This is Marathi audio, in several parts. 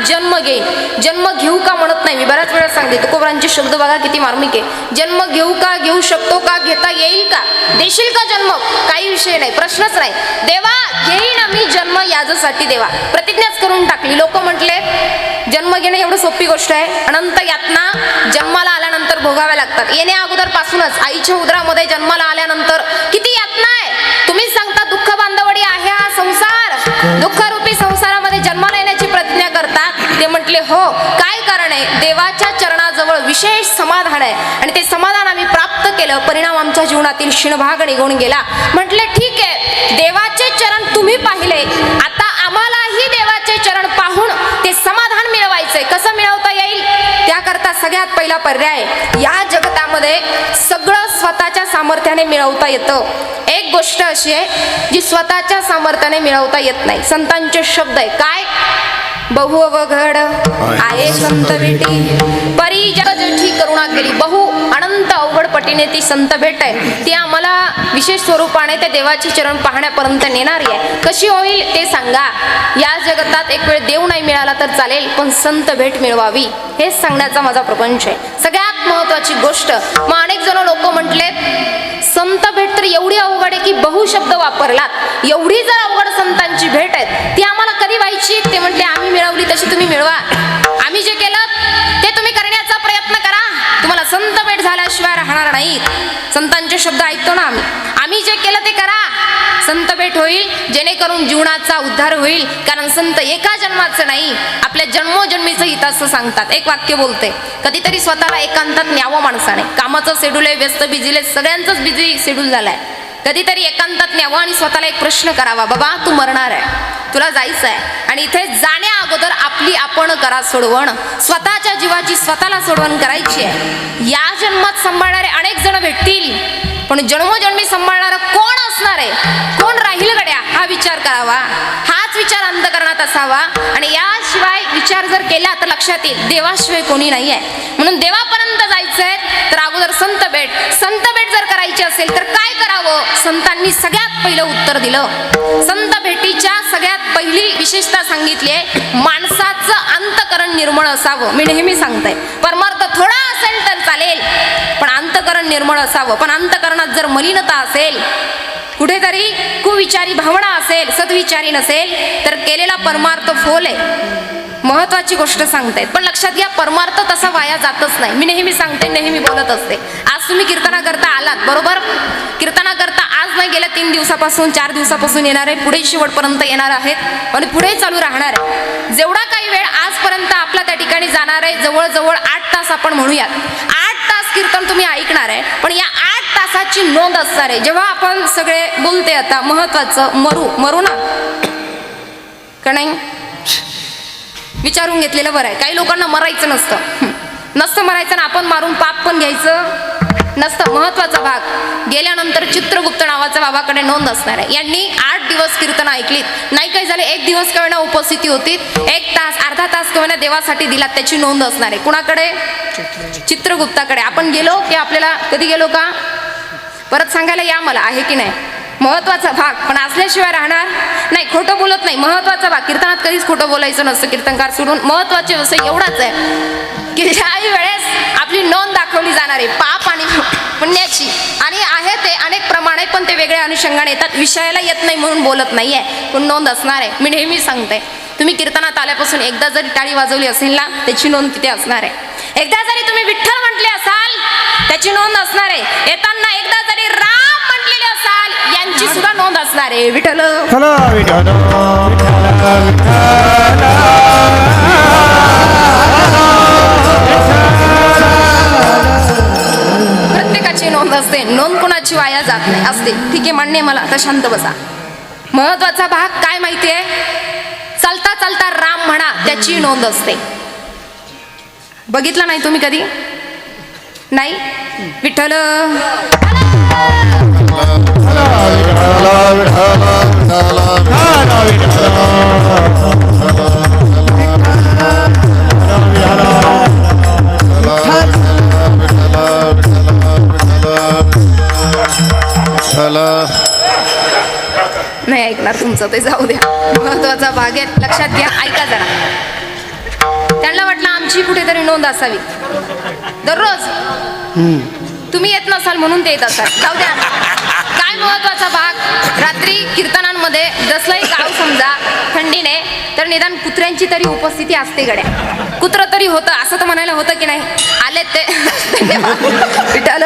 जन्म घेईन. जन्म घेऊ का म्हणत नाही, मी बऱ्याच वेळा सांगते. तुकोबरांचे शब्द बघा किती मार्मिक आहे. जन्म घेऊ का, घेऊ शकतो का, घेता येईल का, देशील का जन्म, काही विषय नाही, प्रश्नच नाही. देवा घेईन आम्ही जन्म याच्यासाठी देवा प्रतिज्ञाच करून टाकली. लोक म्हटले जन्म घेणं एवढं सोपी गोष्ट आहे. अनंत यातना जन्माला आल्यानंतर भोगाव्या लागतात. येण्या अगोदर पासूनच आईच्या उदरामध्ये जन्माला आल्यानंतर किती यातना आहे. तुम्हीच सांगता दुःख बांधवडी आहे हा संसार, दुःखरूपी संसारामध्ये जन्माला येण्याची प्रतिज्ञा करतात. ते म्हटले हो, काय कारण आहे, देवाच्या चरणाजवळ विशेष समाधान आहे आणि ते समाधान आम्ही प्राप्त केलं, परिणाम आमच्या जीवनातील क्षीणभाग निघून गेला. म्हटले ठीक आहे, देवाचे चरण तुम्ही पाहिले, आता आम्हालाही देवाचे चरण पाहून ते समाधान मिळवायचंय. कसं मिळवता येईल, त्याकरता सगळ्यात पहिला पर्याय, या जगतामध्ये सगळं स्वतःच्या सामर्थ्याने मिळवता येतं. एक गोष्ट अशी आहे जी स्वतःच्या सामर्थ्याने मिळवता येत नाही. संतांचे शब्द आहे काय, बहु अवघड आहे संत भेटी, परी जग जेठी करुणा केली. बहु अनंत अवघड पटीने ती संत भेट आहे, ती आम्हाला विशेष स्वरूपाने त्या देवाचे चरण पाहण्यापर्यंत नेणारी आहे. कशी होईल ते सांगा. या जगतात एक वेळ देव नाही मिळाला तर चालेल, पण संत भेट मिळवावी, हेच सांगण्याचा माझा प्रपंच आहे. सगळ्यात महत्वाची गोष्ट. मग अनेक जण लोक म्हटलेत संत भेट तर एवढी अवघड आहे की बहु शब्द वापरलात, एवढी जर अवघड संतांची भेट आहे ती आम्हाला कधी व्हायची. ते म्हटले आम्ही मिळवली तशी तुम्ही मिळवा, आम्ही जे केलं ते तुम्ही करण्याचा प्रयत्न करा, तुम्हाला संत भेट झाल्याशिवाय राहणार नाहीत. संतांचे शब्द ऐकतो ना आम्ही जे केलं ते करा, संत भेट होईल, जेणेकरून जीवनाचा उद्धार होईल. कारण संत एका जन्माचं नाही, आपल्या जन्मोजन्मीचं हित असं सांगतात. एक वाक्य बोलते, कधीतरी स्वतःला एकांतात न्यावं माणसाने. कामाचं शेड्यूल आहे, व्यस्त बिझीले, सगळ्यांचंच बिझी शेड्यूल झालाय. कधीतरी एकांतात न्यावं आणि स्वतःला एक प्रश्न करावा, बाबा तू मरणार आहे, तुला जायचं आहे, आणि इथे जाण्या अगोदर आपली आपण करा सोडवण, स्वतःच्या जीवाची स्वतःला सोडवण करायची आहे. या जन्मात सांभाळणारे अनेक जण भेटतील, पण जन्मोजन्मी सांभाळणारा कोण असणार आहे, कोण राहील गड्या, हा विचार करावा. हाच विचार अंतःकरणात असावा. आणि याशिवाय विचार जर केला तर लक्षात येईल देवाशिवाय कोणी नाही आहे. म्हणून देवापर्यंत जायचंय तर अगोदर संत भेट. संत भेट जर करायची असेल तर काय करावं, संतांनी सगळ्यात पहिलं उत्तर दिलं. संत भेटीच्या सगळ्यात पहिली विशेषता सांगितली आहे, माणसाचं अंतःकरण निर्मळ असावं. मी नेहमी सांगते, परमार्थ थोडा असेल तर चालेल, पण अंतःकरण निर्मळ असावं. पण अंतःकरणात जर मलिनता असेल, कुठेतरी कुविचारी भावना असेल, सद्विचारी नसेल, तर केलेला परमार्थ फोल आहे. महत्वाची गोष्ट सांगतायत, पण लक्षात घ्या परमार्थ तसा वाया जातच नाही. मी नेहमी सांगते, नेहमी बोलत असते. आज तुम्ही कीर्तना करता आलात बरोबर, कीर्तना करता आज नाही गेल्या 3 दिवसापासून 4 दिवसापासून येणार आहे, पुढे शेवटपर्यंत येणार आहेत आणि पुढे चालू राहणार आहे. जेवढा काही वेळ आजपर्यंत आपला त्या ठिकाणी जाणार आहे, जवळजवळ 8 तास आपण म्हणूयात. 8 तास कीर्तन तुम्ही ऐकणार आहे, पण या 8 तासाची नोंद असणार आहे. जेव्हा आपण सगळे बोलते आता महत्वाचं मरू ना का नाही, विचारून घेतलेलं बरं आहे. काही लोकांना मरायचं नसतं मरायचं ना, आपण मारून पाप पण घ्यायचं नसतं. महत्वाचा भाग, गेल्यानंतर चित्रगुप्त नावाच्या बाबाकडे नोंद असणार आहे. यांनी 8 दिवस कीर्तन ऐकलीत, नाही काही झाले 1 दिवस कवेना उपस्थिती होती, 1 तास अर्धा तास कवेना देवासाठी दिलात, त्याची नोंद असणार आहे. कुणाकडे, चित्रगुप्ताकडे. आपण गेलो की आपल्याला, कधी गेलो का परत सांगायला या मला, आहे की नाही. महत्वाचा भाग, पण असल्याशिवाय राहणार नाही. खोटं बोलत नाही, महत्वाचा भाग. कीर्तनात कधीच खोटं बोलायचं नसतं, कीर्तनकार सोडून. महत्वाचे असं एवढाच आहे की ज्याही वेळेस आपली नोंद दाखवली जाणार आहे पाप आणि पुण्याची, आणि आहे ते अनेक प्रमाणे, पण ते वेगळ्या अनुषंगाने येतात. विषयाला येत नाही म्हणून बोलत नाहीये, पण नोंद असणार आहे. मी नेहमी सांगते, तुम्ही कीर्तनात आल्यापासून एकदा जरी टाळी वाजवली असेल ना, त्याची नोंद तिथे असणार आहे. एकदा जरी तुम्ही विठ्ठल म्हटले असाल, त्याची नोंद असणार आहे. येताना एकदा जरी राम म्हटलेले असाल, यांची सुद्धा नोंद असणार आहे. विठ्ठल प्रत्येकाची नोंद असते, नोंद कोणाची वाया जात नाही असते. ठीक आहे, मान्य मला. आता शांत बसा. महत्वाचा भाग काय माहितीये, चालता चालता राम म्हणा, त्याची नोंद असते. बघितला नाही तुम्ही कधी, नाही. विठ्ठल नाही ऐकणार तुमचं, ते जाऊ द्या. महत्वाचा भाग आहे, लक्षात घ्या, ऐका जरा. त्यांना वाटलं आमची कुठेतरी नोंद असावी. दररोज तुम्ही येत नसाल म्हणून ते येत असाल. जाऊ द्या. काय महत्वाचा भाग, रात्री कीर्तनांमध्ये जसलंही गाव समजा थंडीने, तर निदान कुत्र्यांची तरी उपस्थिती असते गड्या. कुत्र तरी होतं असं तर म्हणायला होतं की नाही. आले ते विठाल.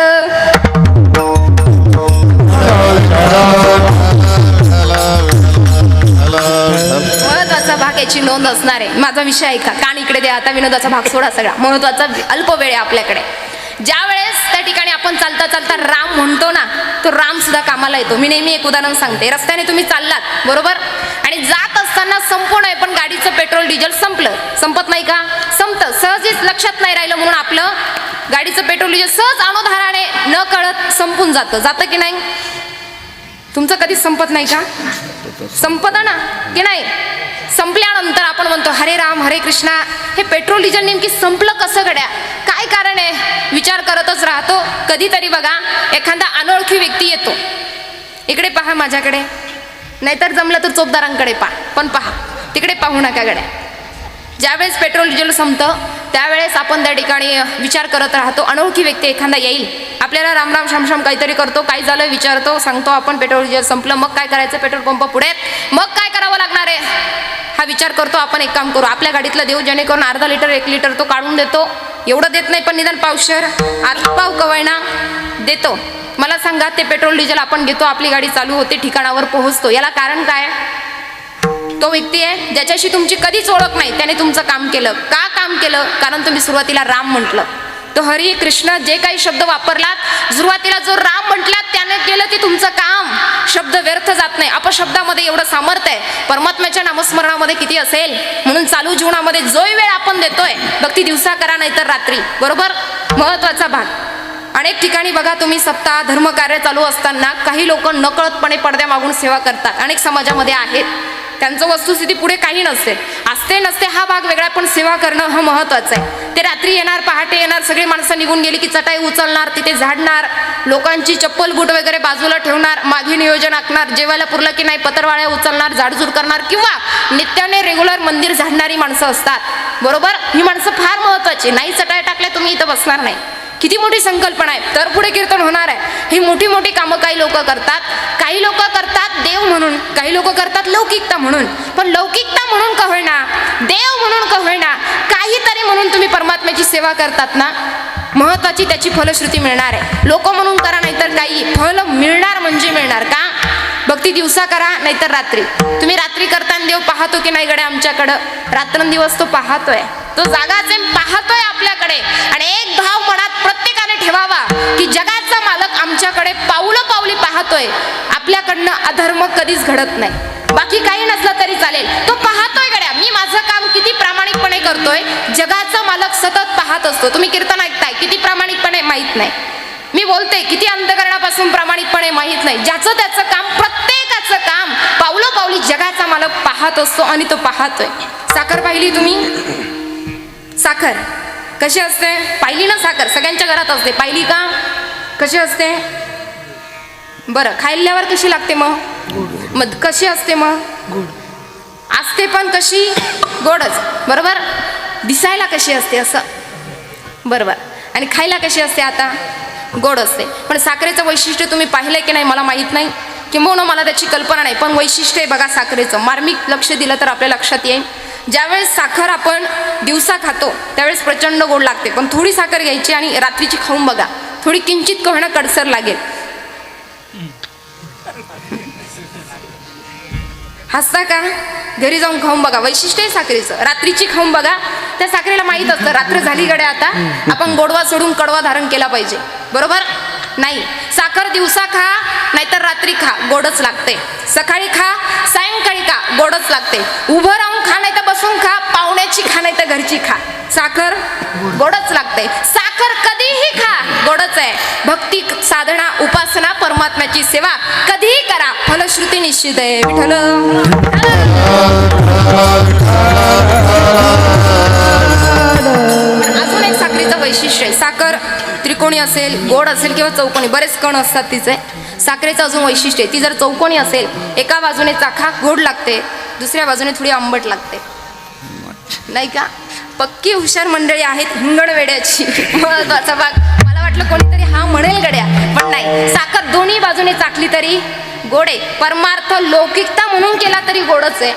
महत्वाचा भाग याची नोंद असणार आहे. माझा विषय ऐका, कान इकडे द्या. आता विनोदाचा भाग सोडा सगळा. महत्वाचा अल्प वेळ आहे आपल्याकडे. ज्या वेळेस त्या ठिकाणी आपण चालता चालता राम म्हणतो ना, तो राम सुद्धा कामाला येतो. मी नेहमी एक उदाहरण सांगते. रस्त्याने तुम्ही चाललात बरोबर, आणि जात असताना संपूर्ण आहे पण गाडीचं पेट्रोल डिझेल संपलं. संपत नाही का? संपतं. सहजच लक्षात नाही राहिलं म्हणून आपलं गाडीचं पेट्रोल डिझेल सहज अनोधाराने न कळत संपून जातं की नाही? तुमचं कधीच संपत नाही का? संपतं ना की नाही? संपल्यानंतर आपण म्हणतो हरे राम हरे कृष्णा. हे पेट्रोल डिझेल नेमकी संपलं कसं गड्या? काय कारण आहे? विचार करतच राहतो. कधीतरी बघा एखादा अनोळखी व्यक्ती येतो. इकडे पहा माझ्याकडे, नाहीतर जमलं तर चोपदारांकडे पहा, पण पहा तिकडे पाहू नका गड्या. ज्यावेळेस पेट्रोल डिझेल संपतं त्यावेळेस आपण त्या ठिकाणी विचार करत राहतो. अनोळखी व्यक्ती एखादा येईल, आपल्याला राम राम शाम शाम काहीतरी करतो, काय झालं विचारतो, सांगतो आपण पेट्रोल डिझेल संपलं. मग काय करायचं? पेट्रोल पंप पुढे, मग काय करावं लागणार आहे हा विचार करतो. आपण एक काम करू, आपल्या गाडीतलं देऊ, जेणेकरून अर्धा लिटर 1 लिटर तो काढून देतो. एवढं देत नाही पण निदान पावशर पाव कवयना देतो. मला सांगा, ते पेट्रोल डिझेल आपण घेतो, आपली गाडी चालू होते, ठिकाणावर पोहोचतो. याला कारण काय? तो व्यक्ती आहे ज्याच्याशी तुमची कधीच ओळख नाही, त्याने तुमचं काम केलं. का काम केलं? कारण तुम्ही सुरुवातीला राम म्हटलं. तो हरी कृष्ण जे काही शब्द वापरलात, सुरुवातीला जो राम म्हटलात त्याने केलं ते तुमचं काम. शब्द व्यर्थ जात नाही. अपशब्दामध्ये एवढं सामर्थ्य आहे. परमात्म्याच्या नामस्मरणामध्ये किती असेल. म्हणून चालू जीवनामध्ये जो वेळ आपण देतोय, भक्ती दिवसा करा नाहीतर रात्री, बरोबर? महत्वाचा भाग. अनेक ठिकाणी बघा तुम्ही सप्ताह धर्मकार्य चालू असताना काही लोक नकळतपणे पडद्यामागून सेवा करतात. अनेक समाजामध्ये आहेत, त्यांचं वस्तुस्थिती पुढे काही नसते. असते नसते हा भाग वेगळा, पण सेवा करणं हा महत्वाचं आहे. ते रात्री येणार, पहाटे येणार, सगळी माणसं निघून गेली की चटाई उचलणार, तिथे झाडणार, लोकांची चप्पल बूट वगैरे बाजूला ठेवणार, मागे नियोजन आखणार, जेवायला पुरलं की नाही पत्रवाळ्या उचलणार, झाडझूड करणार, किंवा नित्याने रेग्युलर मंदिर झाडणारी माणसं असतात, बरोबर? ही माणसं फार महत्वाची. नाही चटाई टाकल्या तुम्ही इथं बसणार नाही. किती मोठी संकल्पना आहे. तर पुढे कीर्तन होणार आहे. ही मोठी मोठी कामं काही लोक करतात. काही लोक करतात देव म्हणून, काही लोक करतात लौकिकता म्हणून. पण लौकिकता म्हणून का होईना, देव म्हणून का होईना, काहीतरी म्हणून तुम्ही परमात्म्याची सेवा करतात ना, महत्वाची त्याची फलश्रुती मिळणार आहे. लोक म्हणून करा नाहीतर काही, फल मिळणार म्हणजे मिळणार. का? भक्ती दिवसा करा नाहीतर रात्री. तुम्ही रात्री करताना देव पाहतो की नाही गड्या आमच्याकडं? रात्रंदिवस तो पाहतोय, तो जागाचे पाहतोय आपल्याकडे. आणि एक भाव मनात प्रत्येकाने ठेवावा की जगाचा मालक आमच्याकडे पाऊलं पावली पाहतोय. आपल्याकडनं अधर्म कधीच घडत नाही. बाकी काही नसलं तरी चालेल, तो पाहतोय गड्या. मी माझं काम किती प्रामाणिकपणे करतोय, जगाचा मालक सतत पाहत असतो. तुम्ही कीर्तन ऐकताय, किती प्रामाणिकपणे माहीत नाही. मी बोलते किती अंतःकरणापासून प्रामाणिकपणे माहीत नाही. ज्याचं त्याचं काम, प्रत्येकाचं काम पावलं पावली जगाचा मालक पाहत असतो आणि तो पाहतोय. साखर पाहिली तुम्ही? साखर कशी असते? पाहिली ना? साखर सगळ्यांच्या घरात असते. पाहिली का? कशी असते? बरं, खाल्ल्यावर कशी लागते मग कशी असते? मग असते पण कशी? गोडच, बरोबर? दिसायला कशी असते? असं, बरोबर. आणि खायला कशी असते? आता गोड असते. पण साखरेचं वैशिष्ट्य तुम्ही पाहिलं की नाही मला माहीत नाही, किंबहुना मला त्याची कल्पना नाही, पण वैशिष्ट्य आहे बघा साखरेचं. मार्मिक लक्ष दिलं तर आपल्या लक्षात येईल. ज्यावेळेस साखर आपण दिवसा खातो त्यावेळेस प्रचंड गोड लागते, पण थोडी साखर घ्यायची आणि रात्रीची खाऊन बघा, थोडी किंचित का होईना कडसर लागेल. हसता का? घरी जाऊन खाऊन बघा. वैशिष्ट्य आहे साखरेचं. रात्रीची खाऊन बघा, त्या साखरेला माहीत असतं रात्र झाली गड्या, आता आपण गोडवा सोडून कडवा धारण केला पाहिजे, बरोबर? नाही, साखर दिवसा खा नाहीतर रात्री खा, गोडच लागते. सकाळी खा, सायंकाळी खा, गोडच लागते. उभं राहून खा नाही तर बसून खा, पाहुण्याची खा नाही तर घरची खा, साखर गोडच लागते. साखर कधीही खा, गोडच आहे. भक्ती, साधना, उपासना, परमात्म्याची सेवा कधीही करा, फलश्रुती निश्चित आहे. विठ्ठल. अजून एक साखरेचं वैशिष्ट्य आहे. साखर त्रिकोणी असेल, गोड असेल किंवा चौकोनी, बरेच कण असतात तिचे. साखरेचं अजून वैशिष्ट्य आहे, ती जर चौकोनी असेल, एका बाजूने चाखा गोड लागते, दुसऱ्या बाजूने थोडी आंबट लागते, नाही का? पक्की हुशार मंडळी आहेत हिंगण वेड्याची. महत्वाचा भाग. मला वाटलं कोणीतरी हा म्हणेल गड्या, पण नाही. साखर दोन्ही बाजूने चाकली तरी गोड आहे. परमार्थ लौकिकता म्हणून केला तरी गोडच आहे.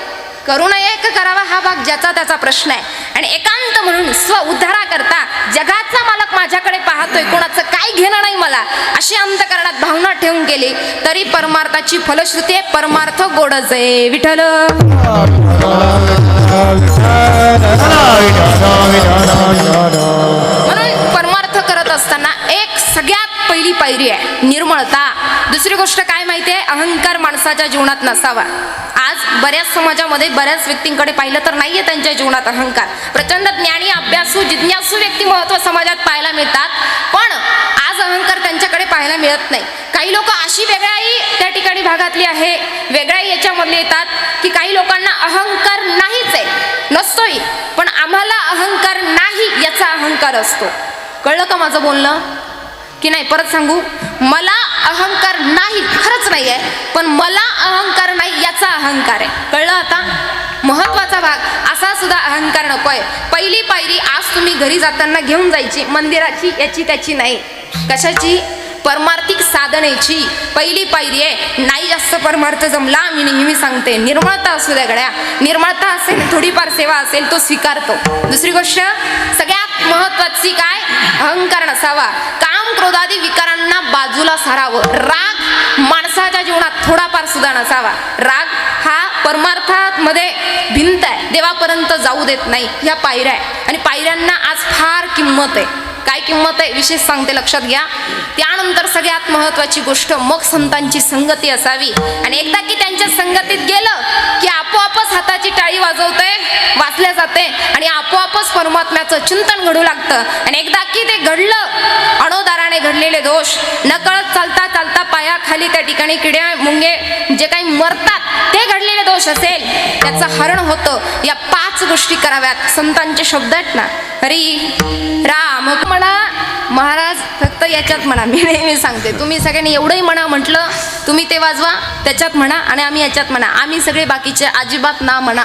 करू नये का करावा हा भाग ज्याचा त्याचा प्रश्न आहे. आणि एकांत म्हणून स्व उद्धारा करता जगाचा मालक माझ्याकडे पाहतोय, कोणाचं काय घेणं नाही मला, अशी अंतकरणात भावना ठेवून केली तरी परमार्थाची फलश्रुती आहे. परमार्थ गोडच आहे. विठ्ठल. म्हणून परमार्थ करत असताना एक सगळ्यात पहिली पायरी आहे निर्मळता. दुसरी गोष्ट काय माहिती आहे, अहंकार माणसाच्या जीवनात नसावा. आज बऱ्याच समाजामध्ये बऱ्याच व्यक्तींकडे पाहिलं तर नाहीये त्यांच्या जीवनात अहंकार. प्रचंड ज्ञानी, अभ्यासू, जिज्ञासू व्यक्ती महत्व समाजात पाहायला मिळतात, पण आज अहंकार त्यांच्याकडे पाहायला मिळत नाही. काही लोक अशी वेगळ्याही त्या ठिकाणी भागातली आहे, वेगळ्याही याच्यामधले येतात की काही लोकांना अहंकार नाहीच आहे, नसतोही, पण आम्हाला अहंकार नाही याचा अहंकार असतो. कळलं का माझं बोलणं की नाही? परत सांगू, मला अहंकार नाही, खरंच नाही आहे, पण मला अहंकार नाही याचा अहंकार आहे. कळलं आता? महत्वाचा भाग. असा सुद्धा अहंकार नकोय. पहिली पायरी आज तुम्ही घरी जाताना घेऊन जायची, मंदिराची, याची त्याची नाही. कशाची? परमार्थिक साधनेची पहिली पायरी आहे. नाही जास्त परमार्थ जमला, मी नेहमी सांगते, निर्मळता असू द्या गड्या. निर्मळता असेल, थोडीफार सेवा असेल, तो स्वीकारतो. दुसरी गोष्ट सगळ्यात महत्वाची काय? अहंकार नसावा. काम क्रोधादी विकारांना बाजूला सारावं. राग माणसाच्या जीवनात थोडाफार सुद्धा नसावा. राग हा परमार्थामध्ये भिंत आहे, देवापर्यंत जाऊ देत नाही. ह्या पायऱ्या आहे आणि पायऱ्यांना आज फार किंमत आहे. काय किंमत आहे विशेष सांगते, लक्षात घ्या. त्यानंतर सगळ्यात महत्वाची गोष्ट मग संतांची संगती असावी. आणि एकदा की त्यांच्या संगतीत गेलं की आपोआपच हाताची टाळी वाचल्या जाते आणि आपोआपच परमात्म्याचं चिंतन घडू लागतं. आणि एकदा की ते घडलं, अनोदाराने घडलेले दोष नकळत चालता चालता पायाखाली त्या ठिकाणी किडे मुंगे जे काही मरतात ते घडलेले दोष असेल त्याचं हरण होतं. या 5 गोष्टी कराव्यात. संतांचे शब्द आहेत ना, हरी राम म्हणा महाराज, फक्त याच्यात म्हणा. मी नेहमी सांगते, तुम्ही सगळ्यांनी एवढंही म्हणा म्हटलं, तुम्ही ते वाजवा त्याच्यात म्हणा आणि आम्ही याच्यात म्हणा. आम्ही सगळे बाकीचे अजिबात ना म्हणा.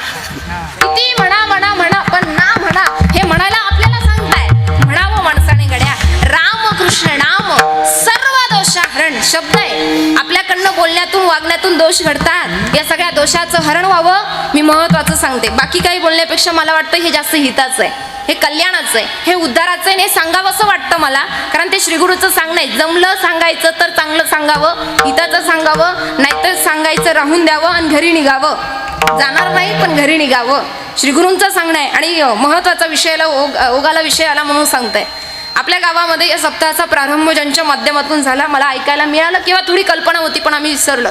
किती म्हणा म्हणा म्हणा, पण ना म्हणा हे म्हणायला आपल्याला सांगताय. म्हणावं माणसाने गड्या. राम कृष्ण नाम सर्व दोषाहरण शब्द आहे. आपल्याकडनं बोलण्यातून वागण्यातून दोष घडतात. या सगळ्या दोषाचं हरण व्हावं. मी महत्वाचं सांगते, बाकी काही बोलण्यापेक्षा मला वाटतं हे जास्त हिताचं आहे, हे कल्याणाचं आहे, हे उद्धाराचं आहे. हे सांगावं असं वाटतं मला, कारण ते श्रीगुरूचं सांगणं आहे. जमलं सांगायचं तर चांगलं सांगावं, हिताचं सांगावं, नाहीतर सांगायचं राहून द्यावं आणि घरी निघावं. जाणार नाही पण घरी निघावं. श्रीगुरूंचं सांगणं आहे. आणि महत्वाचा विषयाला ओगाला विषय आला म्हणून सांगताय. आपल्या गावामध्ये या सप्ताहाचा प्रारंभ ज्यांच्या माध्यमातून झाला मला ऐकायला मिळालं, किंवा थोडी कल्पना होती पण आम्ही विसरलो.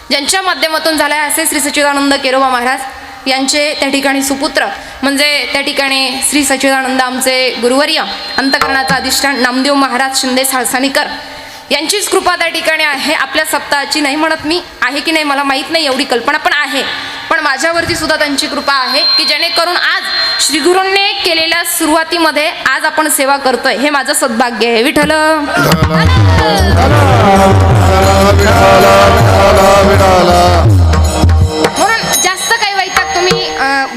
ज्यांच्या माध्यमातून झाला असे श्री सच्चिदानंद केरोबा महाराज यांचे त्या ठिकाणी सुपुत्र, म्हणजे त्या ठिकाणी श्री सच्चिदानंद आमचे गुरुवर्य, अंतकरणाचा अधिष्ठान नामदेव महाराज शिंदे साळसानीकर यांचीच कृपा त्या ठिकाणी आहे. आपल्या सप्ताहाची नाही म्हणत मी, आहे की नाही मला माहीत नाही, एवढी कल्पना पण आहे. पण माझ्यावरती सुद्धा त्यांची कृपा आहे की जेणेकरून आज श्रीगुरूंनी केलेल्या सुरुवातीमध्ये आज आपण सेवा करतोय. हे माझं सद्भाग्य आहे. विठ्ठल. म्हणून जास्त काही वैताग तुम्ही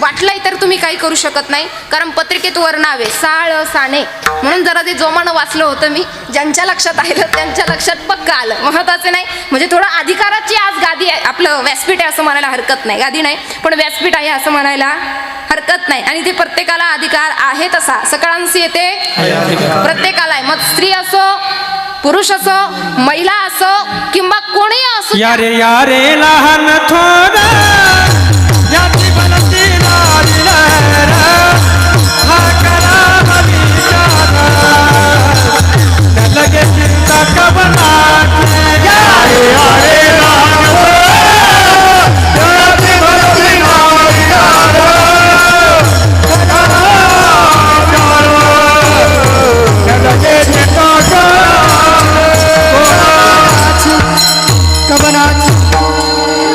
वाटलंय तर तुम्ही काही करू शकत नाही, कारण पत्रिकेत वर नाव आहे साळ साने. म्हणून जरा ते जोमानं वाचलं होतं मी. ज्यांच्या लक्षात आलं त्यांच्या लक्षात पक्का आलं. महत्वाचे नाही, म्हणजे थोडं अधिकाराची आज गादी आहे. आपलं व्यासपीठ आहे असं म्हणायला हरकत नाही, गादी नाही पण व्यासपीठ आहे असं म्हणायला हरकत नाही. आणि ते प्रत्येकाला अधिकार आहे तसा सकळांशी येते प्रत्येकाला आहे. मग स्त्री असो, पुरुष असो, महिला असो किंवा कोणी असो. यारे यारे लहान थोडा याची बनती नारी लहरा हा करा विचारा न लगे चिंता कबना. यारे यारे लहान थोडा याची बनती नारी लहरा न लगे चिंता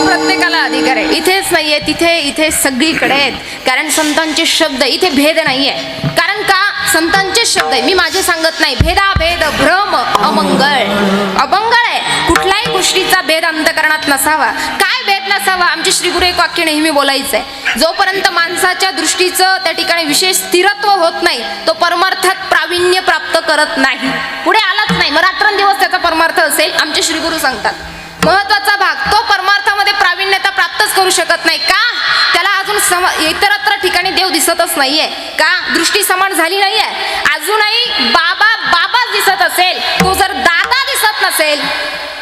प्रत्येकाला अधिकार आहे. इथेच नाहीये, तिथे इथे सगळीकडे आहेत. कारण संतांचे शब्द इथे भेद नाहीये. कारण का संतांचे शब्द आहे, मी माझे सांगत नाही. भेदाभेद भ्रम अमंगळ अभंगळ आहे. कुठल्याही गोष्टीचा भेद अंतकरणात नसावा. काय भेद नसावा? आमचे श्रीगुरू एक वाक्य नेहमी बोलायचंय, जोपर्यंत माणसाच्या दृष्टी दृष्टीचं त्या ठिकाणी विशेष स्थिरत्व होत नाही, तो परमार्थात प्रावीण्य प्राप्त करत नाही, पुढे आलाच नाही, मग रात्रंदिवस त्याचा परमार्थ असेल. आमचे श्रीगुरु सांगतात महत्वाचा भाग, तो परमार्थामध्ये प्रावीण्यता प्राप्तच करू शकत नाही. का? त्याला अजून इतरत्र ठिकाणी देव दिसतच नाहीये. का? दृष्टी समान झाली नाहीये. अजूनही बाबा बाबाच दिसत असेल, तो जर दादा दिसत नसेल,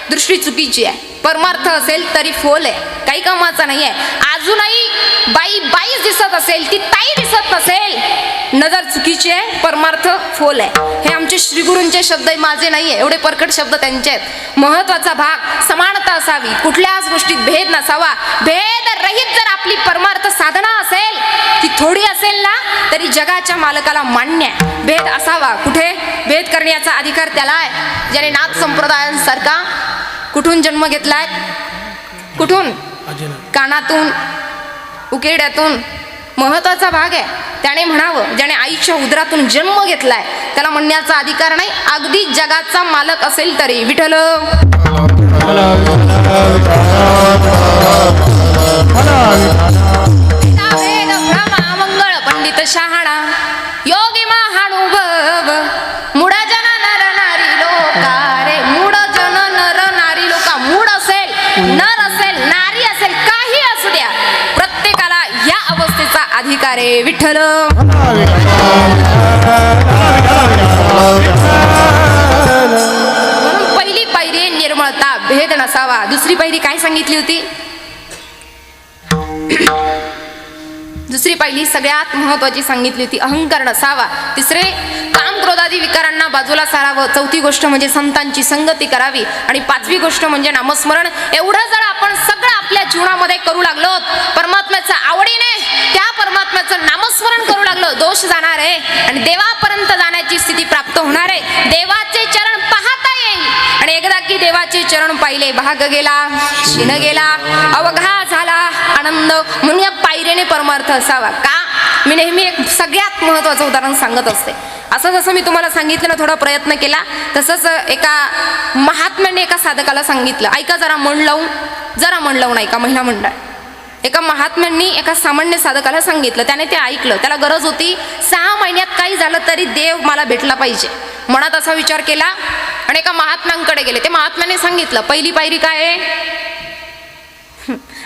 दृष्टी चुकीची आहे. परमार्थ असेल तरी फोल आहे, काही कामाचा नाहीये. अजूनही बाई बाईच दिसत असेल, ती ताई दिसत नसेल, नजर चुकीची आहे, परमार्थ फोल आहे. हे आमचे श्रीगुरूंचे शब्द आहे, माझे नाहीये. एवढे परकट शब्द त्यांचे आहेत. महत्वाचा भाग, समानता असावी, कुठल्याच गोष्टीत भेद नसावा. भेद रहित जर आपली परमार्थ साधना असेल, ती थोडी असेल ना तरी जगाच्या मालकाला मान्य आहे. भेद असावा. कुठे? भेद करण्याचा अधिकार त्याला आहे ज्याने नाथ संप्रदायांसारखा कुठून जन्म घेतलाय? कुठून? कानातून, उकेड्यातून. महत्वाचा भाग आहे. त्याने म्हणावं, ज्याने आईच्या उदरातून जन्म घेतलाय त्याला म्हणण्याचा अधिकार नाही, अगदी जगाचा मालक असेल तरी. विठ्ठल मंगळ पंडित शहाणा योगी महानुभव मूढ जन नर नारी लोका रे, मूढ जन नर नारी लोका. मूढ असेल, नर असेल, नारी असेल, काही असू द्या, प्रत्येकाला या अवस्थेचा अधिकार आहे. विठ्ठल म्हणून पहिली पायरी निर्मळता, भेद नसावा. दुसरी पायरी काय सांगितली होती? दुसरी पहिली सगळ्यात महत्वाची सांगितली होती, अहंकार नसावा. तिसरे, काम क्रोधादी विकारांना बाजूला सारावं. चौथी गोष्ट म्हणजे संतांची संगती करावी. आणि पाचवी गोष्ट म्हणजे नामस्मरण. एवढं जर आपण सगळं आपल्या जीवनामध्ये करू लागलो, परमात्म्याच्या आवडीने त्या परमात्म्याचं नामस्मरण करू लागलो, दोष जाणार आहे आणि देवापर्यंत जाण्याची स्थिती प्राप्त होणार आहे. देवाचे चरण पाहता येईल. आणि एकदा की देवाचे चरण पाहिले, भाग गेला, शिन गेला, अवघा झाला आनंद. म्हणून या पायरीने परमार्थ असावा. का? मी नेहमी एक सगळ्यात महत्वाचं उदाहरण सांगत असते. असं जसं मी तुम्हाला सांगितलं ना, थोडा प्रयत्न केला, तसंच एका महात्म्याने एका साधकाला सांगितलं, ऐका जरा मन लावून ऐका. महिला मंडळ, एका महात्म्यांनी एका सामान्य साधकाला सांगितलं, त्याने ते ऐकलं. त्याला गरज होती, 6 महिन्यात काही झालं तरी देव मला भेटला पाहिजे. मनात असा विचार केला आणि एका महात्म्यांकडे गेले. ते महात्म्याने सांगितलं, पहिली पायरी काय आहे?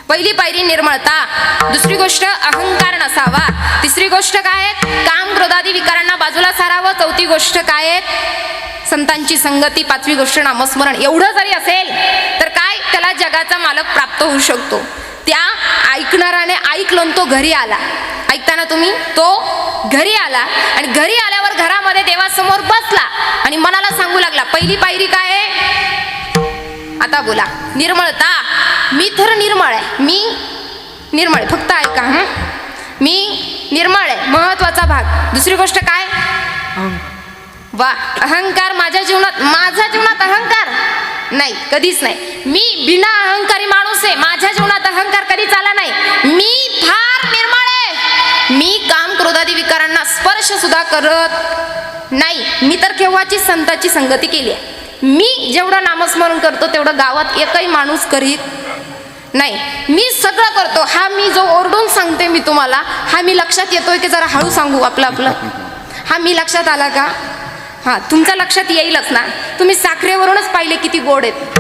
पहिली पायरी निर्मळता. दुसरी गोष्ट अहंकार नसावा. तिसरी गोष्ट काय आहे? काम क्रोधादी विकारांना बाजूला सारावं. चौथी गोष्ट काय आहे? संतांची संगती. पाचवी गोष्ट नामस्मरण. एवढं जरी असेल तर काय, त्याला जगाचा मालक प्राप्त होऊ शकतो. त्या ऐकणाराने ऐकलं, तो घरी आला. ऐकताना तुम्ही, तो घरी आला आणि घरी आल्यावर घरामध्ये देवासमोर बसला आणि मनाला सांगू लागला, पहिली पायरी काय आहे? आता बोला. निर्मळता. मी तर निर्मळ आहे, मी निर्मळ आहे. फक्त ऐका, मी निर्मळ आहे. महत्वाचा भाग. दुसरी गोष्ट काय? वा, अहंकार माझ्या जीवनात अहंकार नाही, कधीच नाही. मी बिना अहंकारी माणूस आहे, माझ्या जीवनात अहंकार कधीच आला नाही. मी फार निर्मळ आहे. मी काम क्रोधादी विकारांना स्पर्श सुद्धा करत नाही. मी तर केव्हाची संतांची संगती केली आहे. मी जेवढं नामस्मरण करतो तेवढं गावात एकही माणूस करीत नाही. मी सगळं करतो. हा मी जो ओरडून सांगते मी तुम्हाला, हा मी लक्षात येतोय की जरा हळू सांगू आपलं? हा मी लक्षात आला का? हा, तुमच्या लक्षात येईलच ना. तुम्ही साखरेवरूनच पाहिले किती गोड आहेत.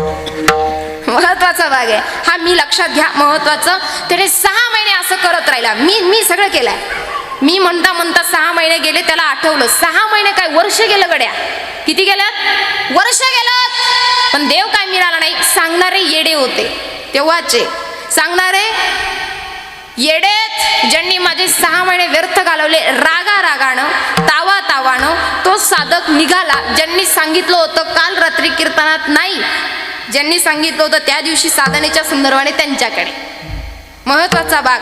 महत्वाचा भाग आहे हा. मी लक्षात घ्या. महत्वाचं, त्याने 6 महिने असं करत राहिला. मी सगळं केलंय. मी म्हणता 6 महिने गेले, त्याला आठवलं. 6 महिने काय, वर्ष गेलं गड्या. किती गेल्यात? वर्ष गेलं. पण देव काय मिळाला नाही. सांगणारे येडे होते तेव्हाचे. सांगणारे येडेच, ज्यांनी माझे 6 महिने व्यर्थ घालवले. रागानं, तावानं तो साधक निघाला. ज्यांनी सांगितलं होतं काल रात्री कीर्तनात नाही, ज्यांनी सांगितलं होतं त्या दिवशी साधनेच्या संदर्भाने त्यांच्याकडे. महत्वाचा भाग.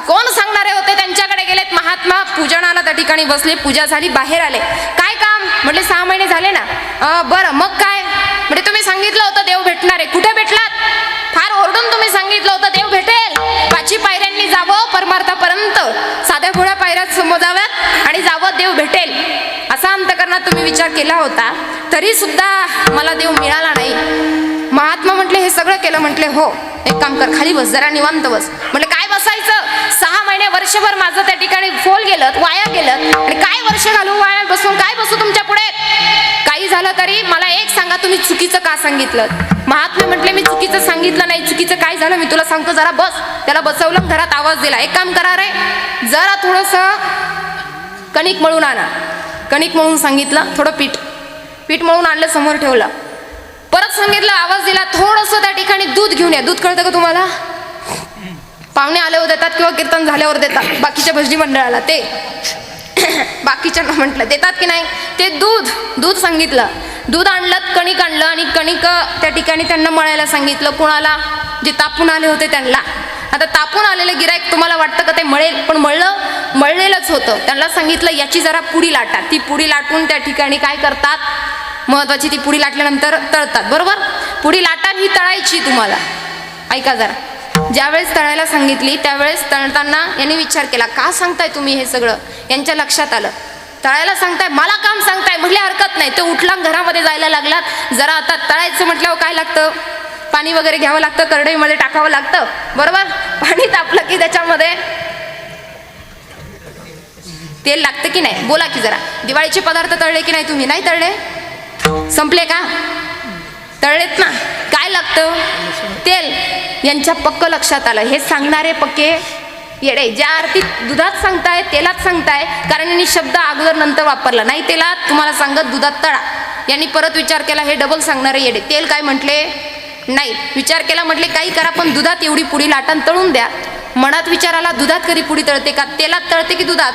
कोण सांगणारे होते? त्यांच्याकडे गेलेत. महात्मा पूजनाला त्या ठिकाणी बसले. पूजा झाली, बाहेर आले. काय काम? म्हटले 6 महिने झाले ना. बरं, मग काय? म्हणजे तुम्ही सांगितलं होतं देव भेटणार आहे. कुठे भेटलात? फार ओरडून तुम्ही सांगितलं होतं देव भेटेल. 5 पायऱ्यांनी जावं परमार्थापर्यंत, साध्या भोळ्या पायऱ्यात समजाव्यात आणि जावं, देव भेटेल असा अंतकरणात तुम्ही विचार केला होता, तरी सुद्धा मला देव मिळाला नाही. महात्मा म्हटले हे सगळं केलं? म्हटले हो. एक काम कर, खाली बस, जरा निवांत बस. म्हटलं काय बसायचं? 6 महिने, वर्षभर माझं त्या ठिकाणी फोल गेलं वाया गेलं. आणि काय वर्ष घालू वाया बसून काय बसू तुमच्या पुढे. काही झालं तरी मला एक सांगा, तुम्ही चुकीचं का सांगितलं. महात्मे म्हटले मी चुकीचं सांगितलं नाही. चुकीचं काय झालं मी तुला सांगतो, जरा बस. त्याला बसवलं, घरात आवाज दिला, एक काम करा रे, जरा थोडंसं कणिक मळून आणा. कणिक मळून सांगितलं, थोडं पीठ मळून आणलं, समोर ठेवलं. परत सांगितलं, आवाज दिला, थोडंसं त्या ठिकाणी दूध घेऊन या. दूध कळतं का तुम्हाला. पाहुणे आल्यावर देतात किंवा कीर्तन झाल्यावर देतात, बाकीच्या भजनी मंडळाला ते बाकीच्यांना म्हटलं देतात की नाही. ते दूध सांगितलं, दूध आणलं, कणिक आणलं आणि कणिक त्या ठिकाणी त्यांना मळायला सांगितलं. कोणाला, जे तापून आले होते त्यांना. आता तापून आलेलं गिराईक तुम्हाला वाटतं का ते मळेल, पण मळलेलंच होतं. त्यांना सांगितलं याची जरा पुडी लाटा. ती पुडी लाटून त्या ठिकाणी काय करतात, महत्वाची ती पुडी लाटल्यानंतर तळतात. बरोबर, पुडी लाटा ही तळायची. तुम्हाला ऐका जरा, ज्यावेळेस तळायला सांगितली त्यावेळेस तळताना यांनी विचार केला, का सांगताय तुम्ही हे सगळं. यांच्या लक्षात आलं, तळायला सांगताय, मला काम सांगताय. म्हटले हरकत नाही. तो उठला, घरामध्ये जायला लागला. जरा आता तळायचं म्हटल्यावर काय लागतं, पाणी वगैरे घ्यावं लागतं, करडईमध्ये टाकावं लागतं. बरोबर, पाणी तापलं की त्याच्यामध्ये तेल लागतं की नाही. बोला की जरा, दिवाळीचे पदार्थ तळले की नाही तुम्ही. नाही तळले, संपले का, तळलेत ना. काय लागतं, तेल. यांच्या पक्क लक्षात आलं, हे सांगणारे पक्के येडे. ज्या अर्थी दुधात सांगताय तेलात सांगताय, कारण यांनी शब्द अगोदर नंतर वापरला. नाही तेलात तुम्हाला सांगत, दुधात तळा. यांनी परत विचार केला, हे डबल सांगणारे येडे. तेल काय म्हटले नाही, विचार केला, म्हटले काही करा पण दुधात एवढी पुडी लाटण तळून द्या. मनात विचार आला, दुधात कधी पुडी तळते का, तेलात तळते की दुधात.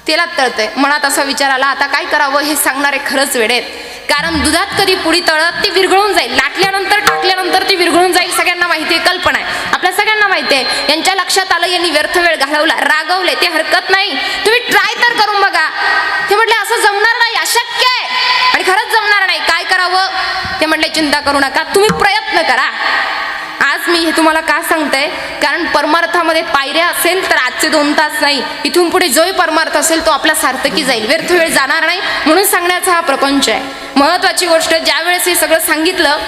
तेलात तळते. मनात असा विचार आला, आता काय करावं, हे सांगणारे खरंच वेडेत. कारण दुधात कधी पुडी तळत ती विरघळून जाईल, लाटल्यानंतर टाकल्यानंतर ती विरघळून जाईल. सगळ्यांना माहिती आहे, कल्पना आहे, आपल्या सगळ्यांना माहिती आहे. यांच्या लक्षात आलं, यांनी व्यर्थ वेळ घालवला, रागवले. ते हरकत नाही, तुम्ही ट्राय तर करून बघा. ते म्हटले असं जमणार नाही, अशक्य आहे. आणि खरंच जमणार नाही, काय करावं. ते म्हटले चिंता करू नका, तुम्ही प्रयत्न करा. आज मी हे तुम्हाला का सांगते, कारण परमार्थामध्ये पायऱ्या असेल तर आजचे 2 तास नाही, इथून पुढे जोही परमार्थ असेल तो आपला सार्थकी जाईल, व्यर्थ वेळ जाणार नाही. म्हणून सांगण्याचा हा प्रपंच आहे. महत्वाची गोष्ट, ज्यावेळेस हे सगळं सांगितलं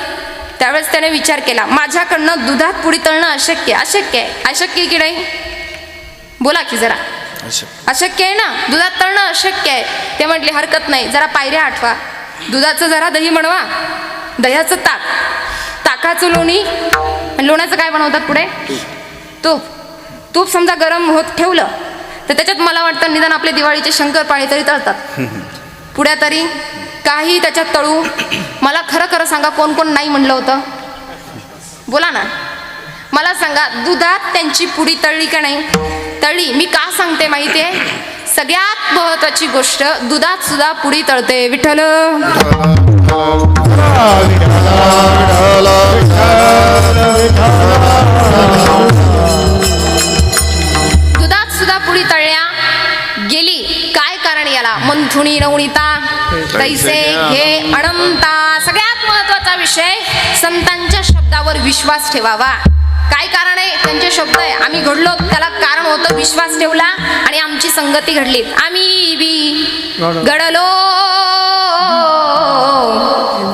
त्यावेळेस त्याने विचार केला, माझ्याकडनं दुधात पुडी तळणं अशक्य आहे. अशक्य आहे की नाही, बोला की जरा. अशक्य आहे ना, दुधात तळणं अशक्य आहे. ते म्हटले हरकत नाही, जरा पायऱ्या आठवा. दुधाचं जरा दही बनवा, दह्याचं ताक, ताकाचं लोणी, लोण्याचं काय बनवतात पुढे, तूप समजा गरम होत ठेवलं तर त्याच्यात मला वाटतं निदान आपले दिवाळीचे शंकरपाळे तरी तळतात, पुड्या तरी काही त्याच्यात तळू. मला खरं सांगा, कोण कोण नाही म्हणलं होतं, बोला ना. मला सांगा, दुधात त्यांची पुडी तळली का नाही, तळली. मी का सांगते माहिती आहे, सगळ्यात महत्वाची गोष्ट, दुधात सुद्धा पुडी तळते. विठ्ठल दुधात सुद्धा पुडी तळल्या गेली. काय कारण याला, मंथुनी नवनीता तैसे घे अनंता. सगळ्यात महत्वाचा विषय, संतांच्या शब्दावर विश्वास ठेवावा. काय कारण आहे, त्यांचे शब्द आहे, आम्ही घडलो त्याला कारण होतं विश्वास ठेवला आणि आमची संगती घडली. आम्ही बी घडलो,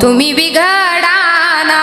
तुम्ही बी घडा ना.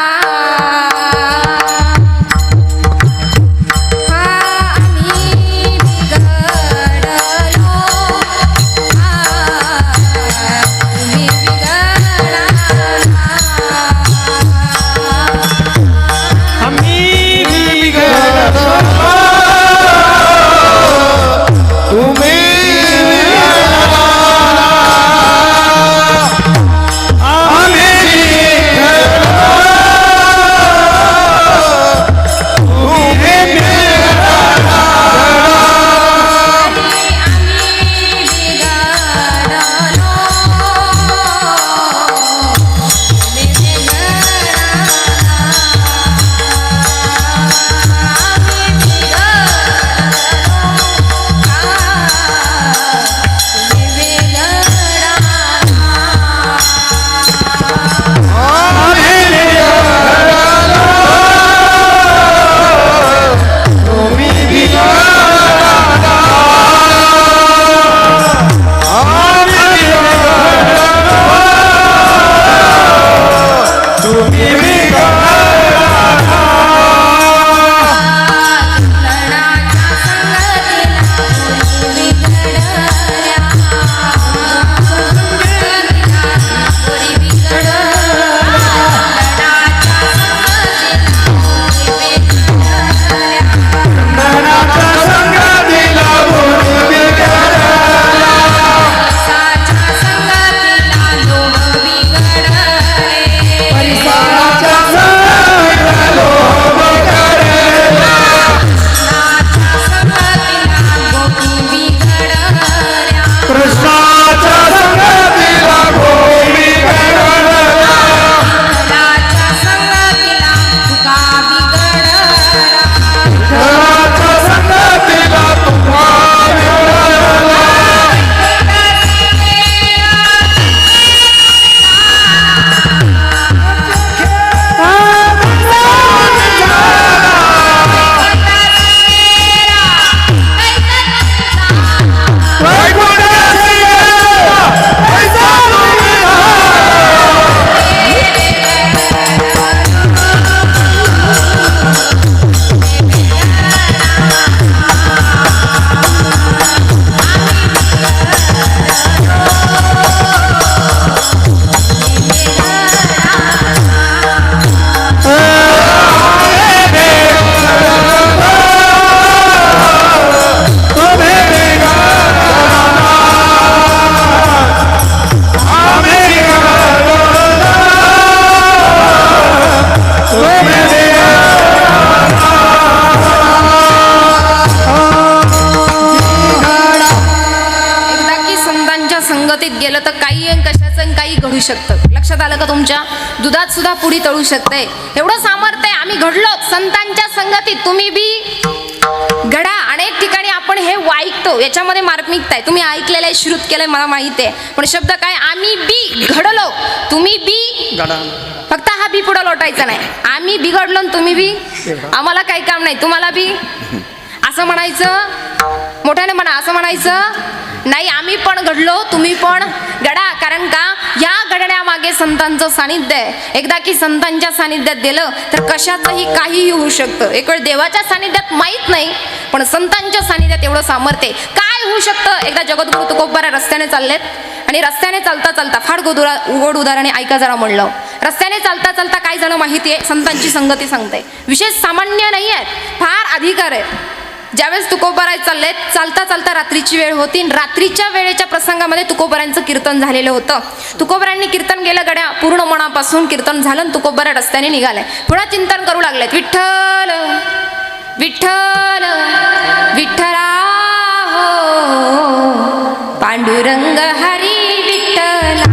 संगतीत गेलं तर काही आणि कशाचं आणि काही घडू शकतं. लक्षात आलं का तुमच्या? दुधात सुद्धा पुडी तळू शकते, एवढं सामर्थ्य आहे. आम्ही घडलो संतांच्या संगतीत, तुम्ही बी घडा. अनेक ठिकाणी आपण हे ऐकतो, याच्यामध्ये मार्मिकता आहे. तुम्ही ऐकलेलं आहे, श्रुत केलंय, मला माहिती आहे. पण शब्द काय? आम्ही बी घडलो, तुम्ही बी. फक्त हा बी पुढं लोटायचा नाही. आम्ही बिघडलो आणि तुम्ही बी. आम्हाला काही काम नाही, तुम्हाला बी असं म्हणायचं. मोठ्याने म्हणा, असं म्हणायचं नाही. आम्ही पण घडलो, तुम्ही पण घडा. कारण का? या घडण्यामागे संतांचं सानिध्य आहे. एकदा की संतांच्या सानिध्यात गेलं तर कशाचंही काहीही होऊ शकतं. एक वेळ देवाच्या सानिध्यात माहीत नाही, पण संतांच्या सानिध्यात एवढं सामर्थ्य आहे. काय होऊ शकतं? एकदा जगद्गुरु तुकोबरा रस्त्याने चाललेत आणि रस्त्याने चालता चालता, फार गोड उदाहरण ऐका जरा म्हणलं. रस्त्याने चालता चालता काय झालं माहिती आहे? संतांची संगती सांगते. विशेष सामान्य नाही आहेत, फार अधिकार आहेत. ज्यावेळेस तुकोबाराय चाललेत, चालता चालता रात्रीची वेळ होती. रात्रीच्या वेळेच्या प्रसंगामध्ये तुकोबारांचं कीर्तन झालेलं होतं. तुकोबारांनी कीर्तन केलं गड्या, पूर्ण मनापासून कीर्तन झालं. तुकोबारा रस्त्याने निघाले, पुन्हा चिंतन करू लागलेत. विठ्ठल विठ्ठल विठ्ठला हो, पांडुरंग हरी विठ्ठला.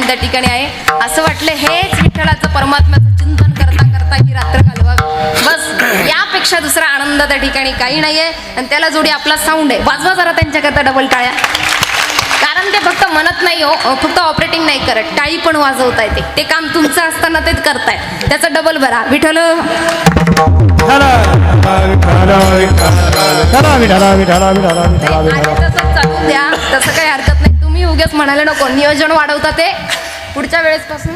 त्या ठिकाणी आहे. असं वाटलं हेच विठ्ठलाचं परमात्म्याचं चिंतन करता करता ही रात्र घालवावी. बस यापेक्षा दुसरा आनंद त्या ठिकाणी काही नाहीये. आणि त्याला जोडी आपला साऊंड आहे. वाजवा जरा त्यांच्याकरता डबल टाळ्या. कारण ते फक्त म्हणत नाही हो, फक्त ऑपरेटिंग नाही करत, टाळी पण वाजवता येते. ते काम तुमचं असताना तेच करतायत, त्याचं डबल भरा. विठ्ठल तसंच चालू द्या, तसं काही हरकत नाही. तुम्ही उगेच म्हणाले नको, नियोजन वाढवता ते पुढच्या वेळेस पासून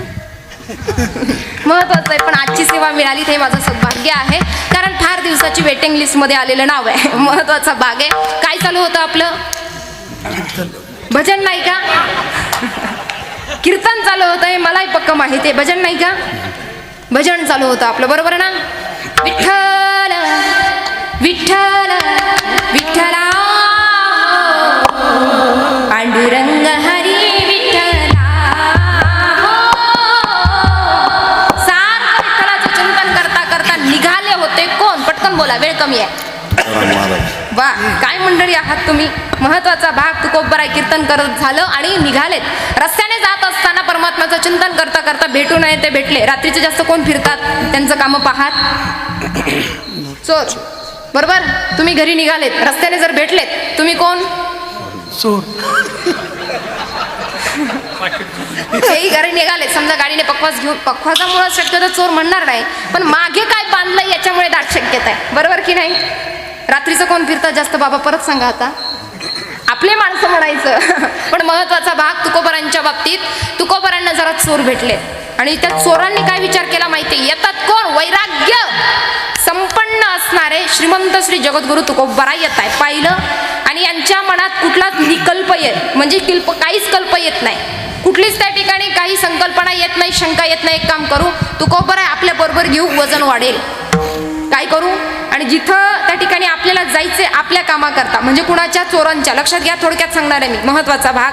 महत्वाचं आहे. पण आजची सेवा मिळाली ते माझं सौभाग्य आहे. कारण फार दिवसाची वेटिंग लिस्ट मध्ये आलेलं नाव आहे. महत्वाचा भाग आहे. काय चालू होतं आपलं? भजन नाही का? कीर्तन चालू चालू होतं हे मलाही पक्क माहिती आहे. भजन नाही का? भजन चालू होतं आपलं, बरोबर ना? विठ्ठल विठ्ठल विठ्ठला पांडुरंग हरी विठ्ठला. सारखं विठ्ठलाचं चिंतन करता करता निघाले होते कोण? पटकन बोला, वेळ कमी आहे. वा, काय मंडळी आहात तुम्ही. महत्वाचा भाग तुकोबराय कीर्तन करत झालं आणि निघालेत. रस्त्याने जात असताना परमात्म्याचं चिंतन करता करता भेटू नये ते भेटले. रात्रीचे जास्त कोण फिरतात? त्यांचं कामं पाहात चोर, बरोबर. तुम्ही घरी निघालेत, रस्त्याने जर भेटलेत, तुम्ही कोण? चोर. हेही घरी निघाले, समजा गाडीने पकवास घेऊन, पकवासामुळे शक्यतो चोर म्हणणार नाही, पण मागे काय बांधलंय याच्यामुळे दाट शक्यता आहे, बरोबर की नाही. रात्रीचं कोण फिरतात जास्त? बाबा परत सांगा आता. आपले माणसं म्हणायचं. पण महत्वाचा भाग तुकोबरांच्या बाबतीत, तुकोबरांना जरा चोर भेटले आणि त्या चोरांनी काय विचार केला माहिती? येतात कोण? वैराग्य संपन्न असणारे श्रीमंत श्री जगद्गुरु तुकोबराय येत आहे. पाहिलं आणि यांच्या मनात कुठलाच निकल्प येत, म्हणजे काहीच कल्प येत नाही, कुठलीच त्या ठिकाणी काही संकल्पना येत नाही, शंका येत नाही. एक काम करू, तुकोबराय आपल्या बरोबर घेऊ, वजन वाढेल. काय करू? आणि जिथं त्या ठिकाणी आपल्याला जायचे आपल्या कामाकरता, म्हणजे कुणाच्या? चोरांच्या. लक्षात घ्या, थोडक्यात सांगणार आहे मी, महत्वाचा भाग.